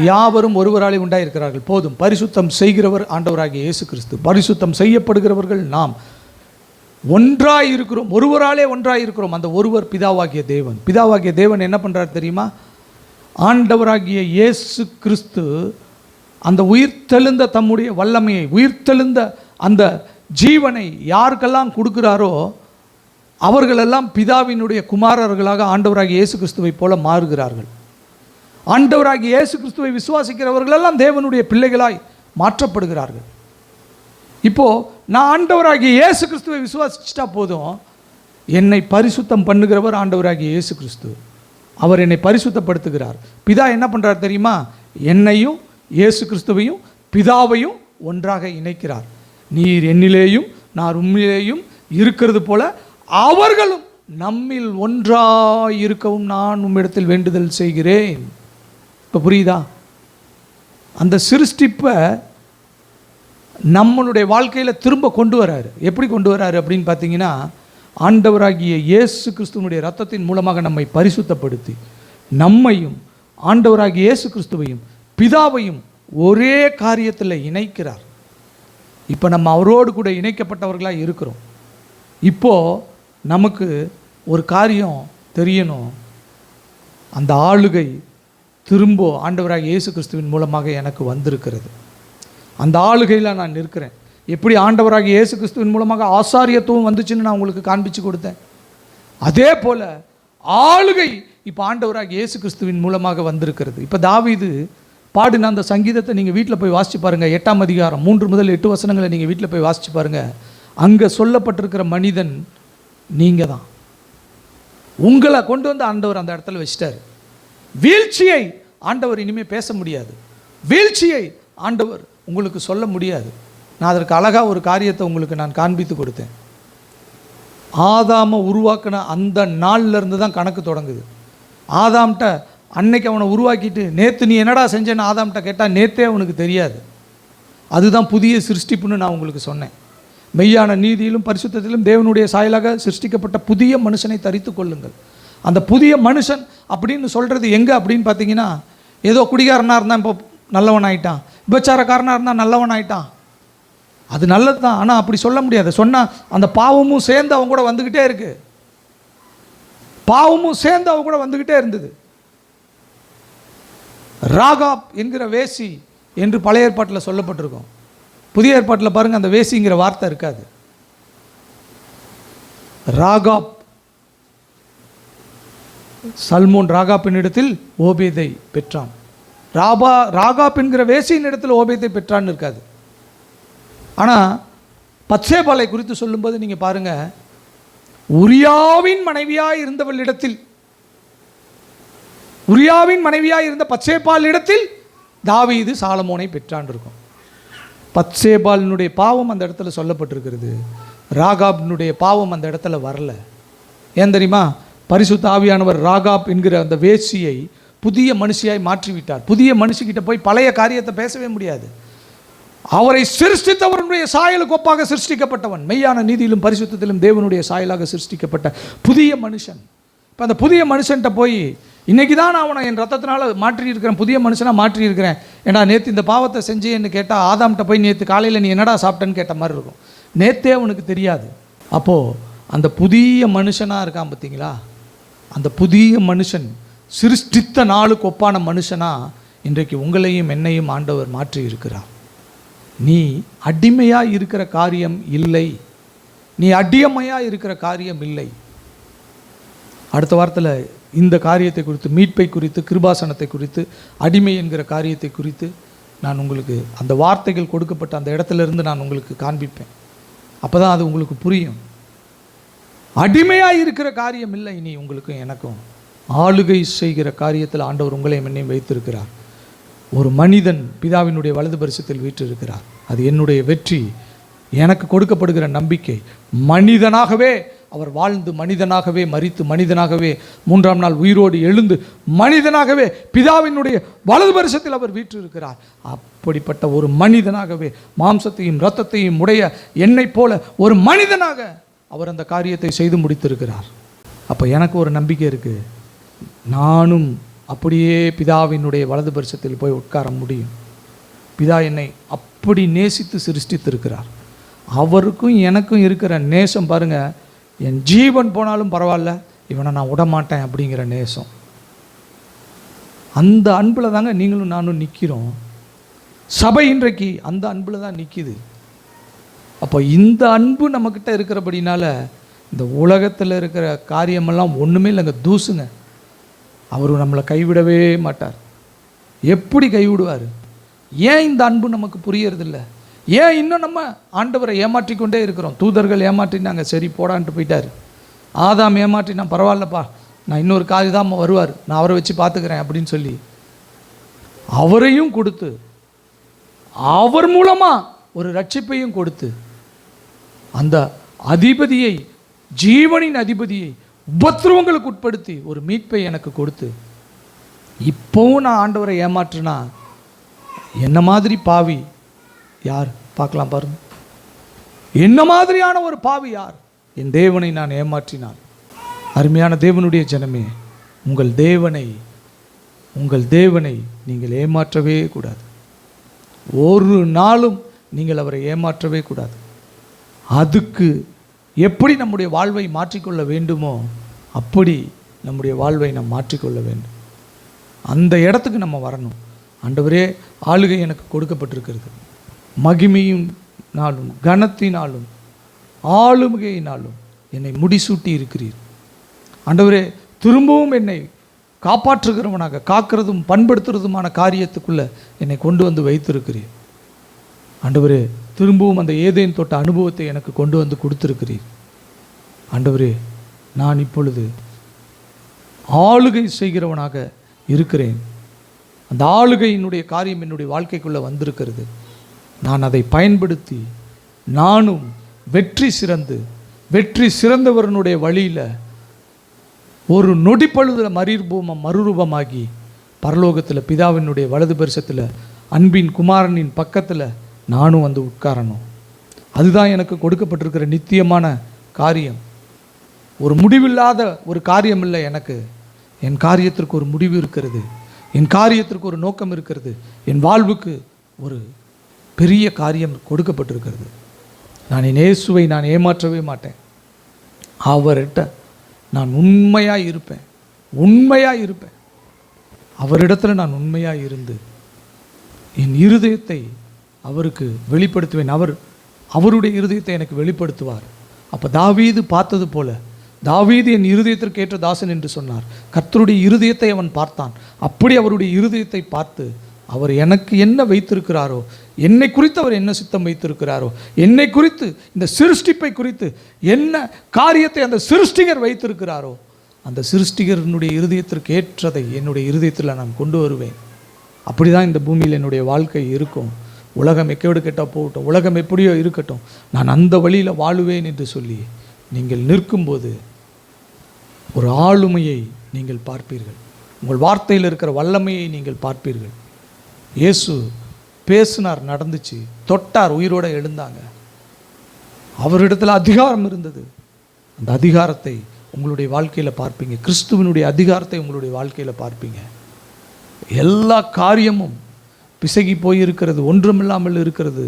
Speaker 1: யாவரும் ஒருவராலே உண்டாயிருக்கிறார்கள். போதும். பரிசுத்தம் செய்கிறவர் ஆண்டவராகிய இயேசு கிறிஸ்து, பரிசுத்தம் செய்யப்படுகிறவர்கள் நாம். ஒன்றாய் இருக்கிறோம், ஒருவராலே ஒன்றாய் இருக்கிறோம். அந்த ஒருவர் பிதாவாகிய தேவன். பிதாவாகிய தேவன் என்ன பண்ணுறார் தெரியுமா? ஆண்டவராகிய இயேசு கிறிஸ்து அந்த உயிர்த்தெழுந்த தம்முடைய வல்லமையை, உயிர்த்தெழுந்த அந்த ஜீவனை யாருக்கெல்லாம் கொடுக்குறாரோ அவர்களெல்லாம் பிதாவினுடைய குமாரர்களாக ஆண்டவராகிய இயேசு கிறிஸ்துவை போல மாறுகிறார்கள். ஆண்டவராகிய இயேசு கிறிஸ்துவை விசுவாசிக்கிறவர்களெல்லாம் தேவனுடைய பிள்ளைகளாய் மாற்றப்படுகிறார்கள். இப்போது நான் ஆண்டவராகிய இயேசு கிறிஸ்துவை விசுவாசிச்சிட்டா போதும். என்னை பரிசுத்தம் பண்ணுகிறவர் ஆண்டவராகிய இயேசு கிறிஸ்து. அவர் என்னை பரிசுத்தப்படுத்துகிறார். பிதா என்ன பண்ணுறார் தெரியுமா? என்னையும் இயேசு கிறிஸ்துவையும் பிதாவையும் ஒன்றாக இணைக்கிறார். நீர் என்னிலேயும் நான் உம்மிலேயும் இருக்கிறது போல அவர்களும் நம்மில் ஒன்றாய் இருக்கவும் நான் உம்மிடத்தில் வேண்டுதல் செய்கிறேன். இப்போ புரியுதா? அந்த சிருஷ்டிப்பை நம்மளுடைய வாழ்க்கையில் திரும்ப கொண்டு வராரு. எப்படி கொண்டு வராரு அப்படின்னு பார்த்தீங்கன்னா, ஆண்டவராகிய இயேசு கிறிஸ்துவனுடைய இரத்தத்தின் மூலமாக நம்மை பரிசுத்தப்படுத்தி நம்மையும் ஆண்டவராகிய இயேசு கிறிஸ்துவையும் பிதாவையும் ஒரே காரியத்தில் இணைக்கிறார். இப்போ நம்ம அவரோடு கூட இணைக்கப்பட்டவர்களாக இருக்கிறோம். இப்போது நமக்கு ஒரு காரியம் தெரியணும். அந்த ஆளுகை திரும்ப ஆண்டவராகிய இயேசு கிறிஸ்துவின் மூலமாக எனக்கு வந்திருக்கிறது. அந்த ஆளுகையில் நான் நிற்கிறேன். எப்படி ஆண்டவராகிய இயேசு கிறிஸ்துவின் மூலமாக ஆசாரியத்துவம் வந்துச்சுன்னு நான் உங்களுக்கு காண்பிச்சு கொடுத்தேன், அதே போல் ஆளுகை இப்போ ஆண்டவராகிய இயேசு கிறிஸ்துவின் மூலமாக வந்திருக்கிறது. இப்போ தாவீது பாடின அந்த சங்கீதத்தை நீங்கள் வீட்டில் போய் வாசித்து பாருங்கள். 8ஆம் அதிகாரம் 3 முதல் 8 வசனங்களை நீங்கள் வீட்டில் போய் வாசித்து பாருங்கள். அங்கே சொல்லப்பட்டிருக்கிற மனிதன் நீங்கள் தான். உங்களை கொண்டு வந்து ஆண்டவர் அந்த இடத்துல வச்சிட்டார். வீழ்ச்சியை ஆண்டவர் இனிமேல் பேச முடியாது. வீழ்ச்சியை ஆண்டவர் உங்களுக்கு சொல்ல முடியாது. நான் அதற்கு அழகாக ஒரு காரியத்தை உங்களுக்கு நான் காண்பித்து கொடுத்தேன். ஆதாமை உருவாக்கின அந்த நாள்லேருந்து தான் கணக்கு தொடங்குது. ஆதாம்கிட்ட அன்னைக்கு அவனை உருவாக்கிட்டு நேற்று நீ என்னடா செஞ்சேன்னு ஆதாம்கிட்ட கேட்டால் நேற்றே அவனுக்கு தெரியாது. அதுதான் புதிய சிருஷ்டிப்புன்னு நான் உங்களுக்கு சொன்னேன். மெய்யான நீதியிலும் பரிசுத்தத்திலும் தேவனுடைய சாயலாக சிருஷ்டிக்கப்பட்ட புதிய மனுஷனை தரித்து கொள்ளுங்கள். அந்த புதிய மனுஷன் அப்படின்னு சொல்கிறது எங்கே அப்படின்னு பார்த்தீங்கன்னா, ஏதோ குடிகாரனாக இருந்தால் இப்போ நல்லவன் ஆயிட்டான், விபச்சாரக்காரனாக இருந்தால் நல்லவன் ஆயிட்டான், அது நல்லது தான். ஆனால் அப்படி சொல்ல முடியாது. சொன்னால் அந்த பாவமும் சேர்ந்து அவங்க கூட வந்துக்கிட்டே இருக்கு. பாவமும் சேர்ந்து அவங்க கூட வந்துக்கிட்டே இருந்தது. ராகாப் என்கிற வேசி என்று பழைய ஏற்பாட்டில் சொல்லப்பட்டிருக்கும். புதிய ஏற்பாட்டில் பாருங்கள், அந்த வேசிங்கிற வார்த்தை இருக்காது. ராகாப், சல்மோன் ராகாப்பின் இடத்தில் ஓபேதை பெற்றான். ராகாப் என்கிற வேசியின் இடத்தில் ஓபேதை பெற்றான்னு இருக்காது. ஆனால் பத்சேபாலை குறித்து சொல்லும்போது நீங்கள் பாருங்கள், உரியாவின் மனைவியாய் இருந்தவளிடத்தில், உரியாவின் மனைவியாய் இருந்த பத்சேபால் இடத்தில் தாவீது சாலமோனை பெற்றான் இருக்கும். பத்சேபாலினுடைய பாவம் அந்த இடத்துல சொல்லப்பட்டிருக்கிறது. ராகாபினுடைய பாவம் அந்த இடத்துல வரல. ஏன் தெரியுமா? பரிசுத்த ஆவியானவர் ராகாப் என்கிற அந்த வேசியை புதிய மனுஷியாய் மாற்றிவிட்டார். புதிய மனுஷிக்கிட்ட போய் பழைய காரியத்தை பேசவே முடியாது. அவரை சிருஷ்டித்தவருடைய சாயலுக்கு ஒப்பாக சிருஷ்டிக்கப்பட்டவன், மெய்யான நீதியிலும் பரிசுத்தத்திலும் தேவனுடைய சாயலாக சிருஷ்டிக்கப்பட்ட புதிய மனுஷன். இப்போ அந்த புதிய மனுஷன்கிட்ட போய் இன்றைக்கி தான் நான் அவனை என் ரத்தத்தினால மாற்றியிருக்கிறேன், புதிய மனுஷனாக மாற்றியிருக்கிறேன், ஏன்னா நேற்று இந்த பாவத்தை செஞ்சேன்னு கேட்டால் ஆதாம்கிட்ட போய் நேற்று காலையில் நீ என்னடா சாப்பிட்டேன்னு கேட்ட மாதிரி இருக்கும். நேற்றே அவனுக்கு தெரியாது. அப்போது அந்த புதிய மனுஷனாக இருக்கான் பார்த்தீங்களா? அந்த புதிய மனுஷன் சிருஷ்டித்த நாளுக்கு ஒப்பான மனுஷனாக இன்றைக்கு உங்களையும் என்னையும் ஆண்டவர் மாற்றி இருக்கிறார். நீ அடிமையாக இருக்கிற காரியம் இல்லை. நீ அடிமையாக இருக்கிற காரியம் இல்லை. அடுத்த வாரத்தில் இந்த காரியத்தை குறித்து, மீட்பை குறித்து, கிருபாசனத்தை குறித்து, அடிமை என்கிற காரியத்தை குறித்து நான் உங்களுக்கு அந்த வார்த்தைகள் கொடுக்கப்பட்ட அந்த இடத்துலேருந்து நான் உங்களுக்கு காண்பிப்பேன். அப்போ தான் அது உங்களுக்கு புரியும். அடிமையாக இருக்கிற காரியம் இல்லை இனி உங்களுக்கும் எனக்கும். ஆளுகை செய்கிற காரியத்தில் ஆண்டவர் உங்களையும் என்னையும் வைத்திருக்கிறார். ஒரு மனிதன் பிதாவினுடைய வலது பரிசத்தில் வீற்றிருக்கிறார். அது என்னுடைய வெற்றி, எனக்கு கொடுக்கப்படுகிற நம்பிக்கை. மனிதனாகவே அவர் வாழ்ந்து மனிதனாகவே மரித்து மனிதனாகவே 3ஆம் நாள் உயிரோடு எழுந்து மனிதனாகவே பிதாவினுடைய வலது பரிசத்தில் அவர் வீற்றிருக்கிறார். அப்படிப்பட்ட ஒரு மனிதனாகவே மாம்சத்தையும் இரத்தத்தையும் உடைய என்னைப் போல ஒரு மனிதனாக அவர் அந்த காரியத்தை செய்து முடித்திருக்கிறார். அப்போ எனக்கு ஒரு நம்பிக்கை இருக்குது, நானும் அப்படியே பிதாவினுடைய வலது பரிசத்தில் போய் உட்கார முடியும். பிதா என்னை அப்படி நேசித்து சிருஷ்டித்திருக்கிறார். அவருக்கும் எனக்கும் இருக்கிற நேசம் பாருங்கள், என் ஜீவன் போனாலும் பரவாயில்ல, இவனை நான் விடமாட்டேன் அப்படிங்கிற நேசம். அந்த அன்பில் தாங்க நீங்களும் நானும் நிற்கிறோம். சபை இன்றைக்கு அந்த அன்பில் தான் நிற்கிது. அப்போ இந்த அன்பு நம்மக்கிட்ட இருக்கிறபடினால இந்த உலகத்தில் இருக்கிற காரியமெல்லாம் ஒன்றுமே இல்லைங்க, தூசுங்க. அவர் நம்மளை கைவிடவே மாட்டார். எப்படி கைவிடுவார்? ஏன் இந்த அன்பு நமக்கு புரியறதில்ல? ஏன் இன்னும் நம்ம ஆண்டவரை ஏமாற்றிக்கொண்டே இருக்கிறோம்? தூதர்கள் ஏமாற்றினாங்க, சரி போடான்ட்டு போயிட்டார். ஆதாம் ஏமாற்றினா பரவாயில்லப்பா, நான் இன்னொரு காரியம் வருவார், நான் அவரை வச்சு பார்த்துக்கிறேன் அப்படின்னு சொல்லி அவரையும் கொடுத்து அவர் மூலமாக ஒரு ரட்சிப்பையும் கொடுத்து அந்த அதிபதியை, ஜீவனின் அதிபதியை உபத்திரவங்களுக்கு உட்படுத்தி ஒரு மீட்பை எனக்கு கொடுத்து இப்போவும் நான் ஆண்டவரை ஏமாற்றினா என்ன மாதிரி பாவி யார் பார்க்கலாம் பாருங்க. என்ன மாதிரியான ஒரு பாவி யார்? என் தேவனை நான் ஏமாற்றினான். அருமையான தேவனுடைய ஜனமே, உங்கள் தேவனை நீங்கள் ஏமாற்றவே கூடாது. ஒரு நாளும் நீங்கள் அவரை ஏமாற்றவே கூடாது. அதுக்கு எப்படி நம்முடைய வாழ்வை மாற்றிக்கொள்ள வேண்டுமோ அப்படி நம்முடைய வாழ்வை நாம் மாற்றிக்கொள்ள வேண்டும். அந்த இடத்துக்கு நம்ம வரணும். ஆண்டவரே, ஆளுகை எனக்கு கொடுக்கப்பட்டிருக்கிறது, மகிமையினாலும் கனத்தினாலும் ஆளுகையினாலும் என்னை முடிசூட்டி இருக்கிறீர். ஆண்டவரே, திரும்பவும் என்னை காப்பாற்றுகிறவனாக, காக்கிறதும் பண்படுத்துறதுமான காரியத்துக்குள்ளே என்னை கொண்டு வந்து வைத்திருக்கிறீர். ஆண்டவரே, திரும்பவும் அந்த ஏதேன் தோட்ட அனுபவத்தை எனக்கு கொண்டு வந்து கொடுத்துருக்கிறீர். ஆண்டவரே, நான் இப்பொழுது ஆளுகை செய்கிறவனாக இருக்கிறேன். அந்த ஆளுகையினுடைய காரியம் என்னுடைய வாழ்க்கைக்குள்ளே வந்திருக்கிறது. நான் அதை பயன்படுத்தி நானும் வெற்றி சிறந்தவரனுடைய வழியில் ஒரு நொடிப்பொழுதில் மறுரூபமாகி பரலோகத்தில் பிதாவினுடைய வலது பரிசத்தில் அன்பின் குமாரனின் பக்கத்தில் நானும் வந்து உட்காரணும். அதுதான் எனக்கு கொடுக்கப்பட்டிருக்கிற நித்தியமான காரியம். ஒரு முடிவில்லாத ஒரு காரியம் இல்லை எனக்கு. என் காரியத்திற்கு ஒரு முடிவு இருக்கிறது, என் காரியத்திற்கு ஒரு நோக்கம் இருக்கிறது, என் வாழ்வுக்கு ஒரு பெரிய காரியம் கொடுக்கப்பட்டிருக்கிறது. நான் என் இயேசுவை நான் ஏமாற்றவே மாட்டேன். அவர்கிட்ட நான் உண்மையாக இருப்பேன். அவரிடத்தில் நான் உண்மையாக இருந்து என் இருதயத்தை அவருக்கு வெளிப்படுத்துவேன். அவருடைய இருதயத்தை எனக்கு வெளிப்படுத்துவார். அப்போ தாவீது பார்த்தது போல, தாவீது என் இருதயத்திற்கு ஏற்ற தாசன் என்று சொன்னார். கர்த்தருடைய இருதயத்தை அவன் பார்த்தான். அப்படி அவருடைய இருதயத்தை பார்த்து அவர் எனக்கு என்ன வைத்திருக்கிறாரோ, என்னை குறித்து அவர் என்ன சித்தம் வைத்திருக்கிறாரோ, என்னை குறித்து இந்த சிருஷ்டிப்பை குறித்து என்ன காரியத்தை அந்த சிருஷ்டிகர் வைத்திருக்கிறாரோ, அந்த சிருஷ்டிகரனுடைய இருதயத்திற்கு ஏற்றதை என்னுடைய இருதயத்தில் நான் கொண்டு வருவேன். அப்படி தான் இந்த பூமியில் என்னுடைய வாழ்க்கை இருக்கும். உலகம் எக்கேடு கெட்டால் போகட்டும், உலகம் எப்படியோ இருக்கட்டும், நான் அந்த வழியில் வாழுவேன் என்று சொல்லி நீங்கள் நிற்கும்போது ஒரு ஆளுமையை நீங்கள் பார்ப்பீர்கள். உங்கள் வார்த்தையில் இருக்கிற வல்லமையை நீங்கள் பார்ப்பீர்கள். இயேசு பேசினார், நடந்துச்சு, தொட்டார், உயிரோடு எழுந்தாங்க. அவரிடத்தில் அதிகாரம் இருந்தது. அந்த அதிகாரத்தை உங்களுடைய வாழ்க்கையில் பார்ப்பீங்க. கிறிஸ்துவனுடைய அதிகாரத்தை உங்களுடைய வாழ்க்கையில் பார்ப்பீங்க. எல்லா காரியமும் பிசகி போயிருக்கிறது, ஒன்றுமில்லாமல் இருக்கிறது,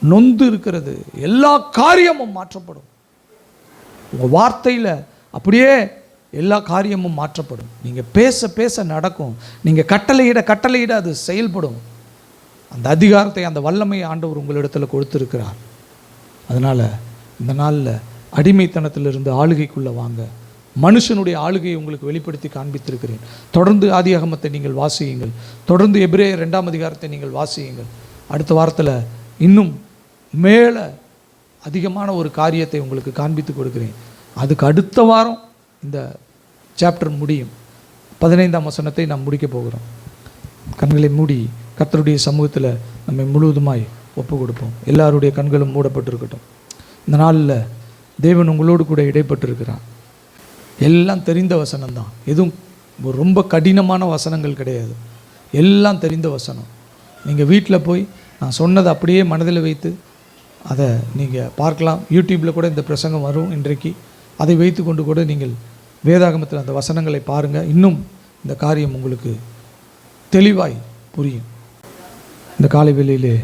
Speaker 1: நொந்து இருக்கிறது, எல்லா காரியமும் மாற்றப்படும். உங்கள் வார்த்தையில் அப்படியே எல்லா காரியமும் மாற்றப்படும். நீங்கள் பேச பேச நடக்கும். நீங்கள் கட்டளையிட அது செயல்படும். அந்த அதிகாரத்தை, அந்த வல்லமையை ஆண்டவர் உங்களிடத்தில் கொடுத்துருக்கிறார். அதனால் இந்த நாளில் அடிமைத்தனத்திலிருந்து ஆளுகைக்குள்ளே வாங்க. மனுஷனுடைய ஆளுகையை உங்களுக்கு வெளிப்படுத்தி காண்பித்திருக்கிறேன். தொடர்ந்து ஆதியாகமத்தை நீங்கள் வாசியுங்கள். தொடர்ந்து எபிரேயர் 2ஆம் அதிகாரத்தை நீங்கள் வாசியுங்கள். அடுத்த வாரத்தில் இன்னும் மேலே அதிகமான ஒரு காரியத்தை உங்களுக்கு காண்பித்து கொடுக்குறேன். அதுக்கு அடுத்த வாரம் இந்த சாப்டர் முடியும். 15ஆம் வசனத்தை நாம் முடிக்க போகிறோம். கண்களை மூடி கர்த்தருடைய சமூகத்தில் நம்மை முழுவதுமாய் ஒப்பு கொடுப்போம். எல்லாருடைய கண்களும் மூடப்பட்டிருக்கட்டும். இந்த நாளில் தேவன் உங்களோடு கூட இடைப்பட்டிருக்கிறார். எல்லாம் தெரிந்த வசனம்தான், எதுவும் ரொம்ப கடினமான வசனங்கள் கிடையாது, எல்லாம் தெரிந்த வசனம். நீங்கள் வீட்டில் போய் நான் சொன்னதை அப்படியே மனதில் வைத்து அதை நீங்கள் பார்க்கலாம். யூடியூப்பில் கூட இந்த பிரசங்கம் வரும் இன்றைக்கு. அதை வைத்து கொண்டு கூட நீங்கள் வேதாகமத்தில் அந்த வசனங்களை பாருங்கள். இன்னும் இந்த காரியம் உங்களுக்கு தெளிவாய் புரியும். இந்த காலை வேளையிலே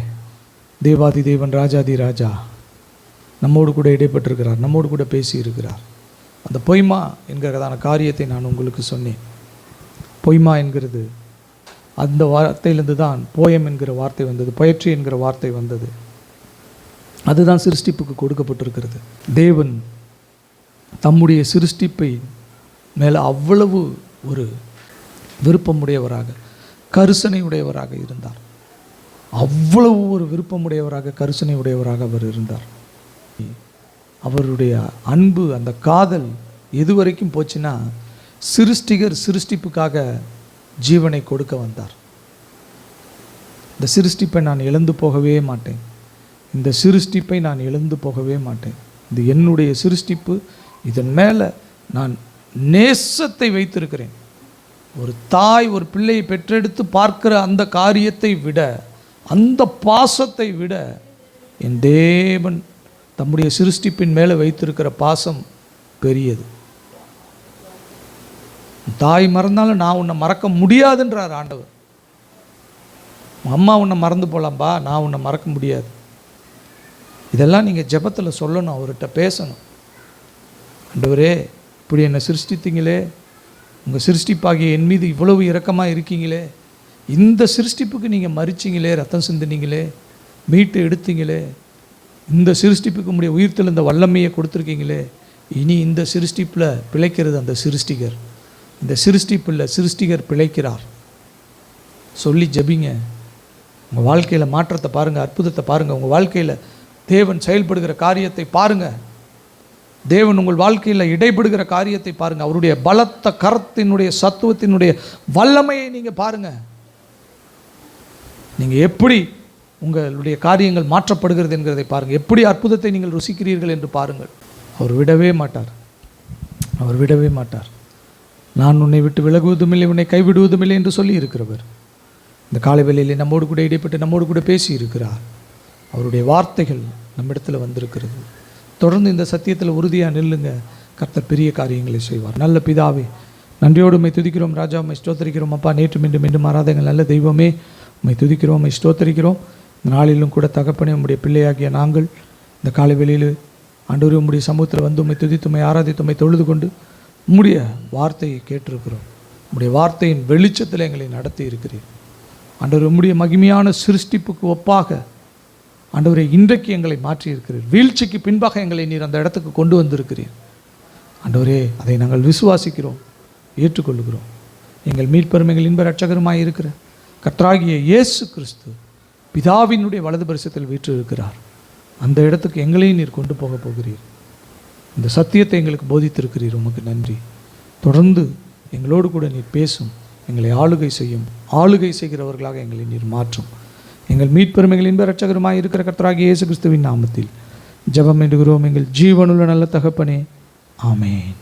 Speaker 1: தேவாதி தேவன் ராஜாதி ராஜா நம்மோடு கூட இடைப்பட்டிருக்கிறார், நம்மோடு கூட பேசி இருக்கிறார். அந்த பொய்மா என்கிறதான காரியத்தை நான் உங்களுக்கு சொன்னேன். பொய்மா என்கிறது அந்த வார்த்தையிலிருந்து தான் போயம் என்கிற வார்த்தை வந்தது, பொயட்ரி என்கிற வார்த்தை வந்தது. அதுதான் சிருஷ்டிப்புக்கு கொடுக்கப்பட்டிருக்கிறது. தேவன் தம்முடைய சிருஷ்டிப்பை மேலே அவ்வளவு ஒரு விருப்பமுடையவராக, கரிசனை உடையவராக இருந்தார். அவ்வளவு ஒரு விருப்பமுடையவராக, கரிசனை உடையவராக அவர் இருந்தார். அவருடைய அன்பு, அந்த காதல் எது வரைக்கும் போச்சுன்னா, சிருஷ்டிகர் சிருஷ்டிப்புக்காக ஜீவனை கொடுக்க வந்தார். இந்த சிருஷ்டிப்பை நான் இழந்து போகவே மாட்டேன், இந்த சிருஷ்டிப்பை நான் இழந்து போகவே மாட்டேன். இது என்னுடைய சிருஷ்டிப்பு, இதன் மேலே நான் நேசத்தை வைத்திருக்கிறேன். ஒரு தாய் ஒரு பிள்ளையை பெற்றெடுத்து பார்க்கிற அந்த காரியத்தை விட, அந்த பாசத்தை விட என் தேவன் தம்முடைய சிருஷ்டிப்பின் மேலே வைத்திருக்கிற பாசம் பெரியது. தாய் மறந்தாலும் நான் உன்னை மறக்க முடியாதுன்றார் ஆண்டவர். அம்மா உன்னை மறந்து போகலாம்பா, நான் உன்னை மறக்க முடியாது. இதெல்லாம் நீங்கள் ஜெபத்தில் சொல்லணும், அவர்கிட்ட பேசணும். ஆண்டவரே, இப்படி என்னை சிருஷ்டித்தீங்களே, உங்கள் சிருஷ்டிப்பாகிய என் மீது இவ்வளவு இரக்கமாக இருக்கீங்களே, இந்த சிருஷ்டிப்புக்கு நீங்கள் மறிச்சிங்களே, ரத்தம் சிந்தினீங்களே, மீட்டு எடுத்தீங்களே, இந்த சிருஷ்டிப்புக்கு உடைய உயிர்த்தெழுந்த இந்த வல்லமையை கொடுத்துருக்கீங்களே, இனி இந்த சிருஷ்டிப்பில் பிழைக்கிறது அந்த சிருஷ்டிகர், இந்த சிருஷ்டிப்பில் சிருஷ்டிகர் பிழைக்கிறார் சொல்லி ஜெபிங்க. உங்கள் வாழ்க்கையில் மாற்றத்தை பாருங்கள், அற்புதத்தை பாருங்கள். உங்கள் வாழ்க்கையில் தேவன் செயல்படுகிற காரியத்தை பாருங்கள். தேவன் உங்கள் வாழ்க்கையில் இடைபடுகிற காரியத்தை பாருங்கள். அவருடைய பலத்த கரத்தினுடைய சத்துவத்தினுடைய வல்லமையை நீங்கள் பாருங்கள். நீங்கள் எப்படி உங்களுடைய காரியங்கள் மாற்றப்படுகிறது என்கிறதை பாருங்கள். எப்படி அற்புதத்தை நீங்கள் ருசிக்கிறீர்கள் என்று பாருங்கள். அவர் விடவே மாட்டார், அவர் விடவே மாட்டார். நான் உன்னை விட்டு விலகுவதுமில்லை, உன்னை கைவிடுவதுமில்லை என்று சொல்லி இருக்கிறவர் இந்த காலை வேளையிலே நம்மோடு கூட இடைப்பட்டு நம்மோடு கூட பேசி இருக்கிறார். அவருடைய வார்த்தைகள் நம்மிடத்தில் வந்திருக்கிறது. தொடர்ந்து இந்த சத்தியத்தில் உறுதியாக நில்லுங்க. கர்த்தர் பெரிய காரியங்களை செய்வார். நல்ல பிதாவே, நன்றியோடு உம்மை துதிக்கிறோம். ராஜா, உம்மை ஸ்தோத்தரிக்கிறோம். அப்பா, நேற்று மீண்டும் மீண்டும் மாறாதங்கள் நல்ல தெய்வமே, உம்மை துதிக்கிறோம், உம்மை ஸ்தோத்தரிக்கிறோம். இந்த நாளிலும் கூட தகப்பனே, உம்முடைய பிள்ளையாகிய நாங்கள் இந்த காலை வேளையில் ஆண்டவரே உம்முடைய சமூகத்தில் வந்து உம்மை துதித்து உம்மை ஆராதித்து உம்மை தொழுது கொண்டு உம்முடைய வார்த்தையை கேட்டிருக்கிறோம். உம்முடைய வார்த்தையின் வெளிச்சத்தில் எங்களை நடத்தி இருக்கிறீர். ஆண்டவர் உம்முடைய மகிமையான சிருஷ்டிப்புக்கு ஒப்பாக ஆண்டவரை இன்றைக்கு எங்களை மாற்றியிருக்கிறீர். வீழ்ச்சிக்கு பின்பாக எங்களை நீர் அந்த இடத்துக்கு கொண்டு வந்திருக்கிறீர். ஆண்டவரே, அதை நாங்கள் விசுவாசிக்கிறோம், ஏற்றுக்கொள்ளுகிறோம். எங்கள் மீட்பெரும் எங்கள் இன்ப இரட்சகருமாய் இருக்கிற கர்த்தராகிய இயேசு கிறிஸ்து பிதாவினுடைய வலது பரிசத்தில் வீற்றிருக்கிறார். அந்த இடத்துக்கு எங்களையும் நீர் கொண்டு போக போகிறீர். இந்த சத்தியத்தை எங்களுக்கு போதித்திருக்கிறீர். உமக்கு நன்றி. தொடர்ந்து எங்களோடு கூட நீர் பேசும், எங்களை ஆளுகை செய்யும், ஆளுகை செய்கிறவர்களாக எங்களை நீர் மாற்றும். எங்கள் மீட்பெரும் எங்கள் இன்ப இரட்சகருமாய் இருக்கிற கர்த்தராகிய இயேசு கிறிஸ்துவின் நாமத்தில் ஜெபம் வேண்டுகிறோம் எங்கள் ஜீவனுள்ள நல்ல தகப்பனே, ஆமென்.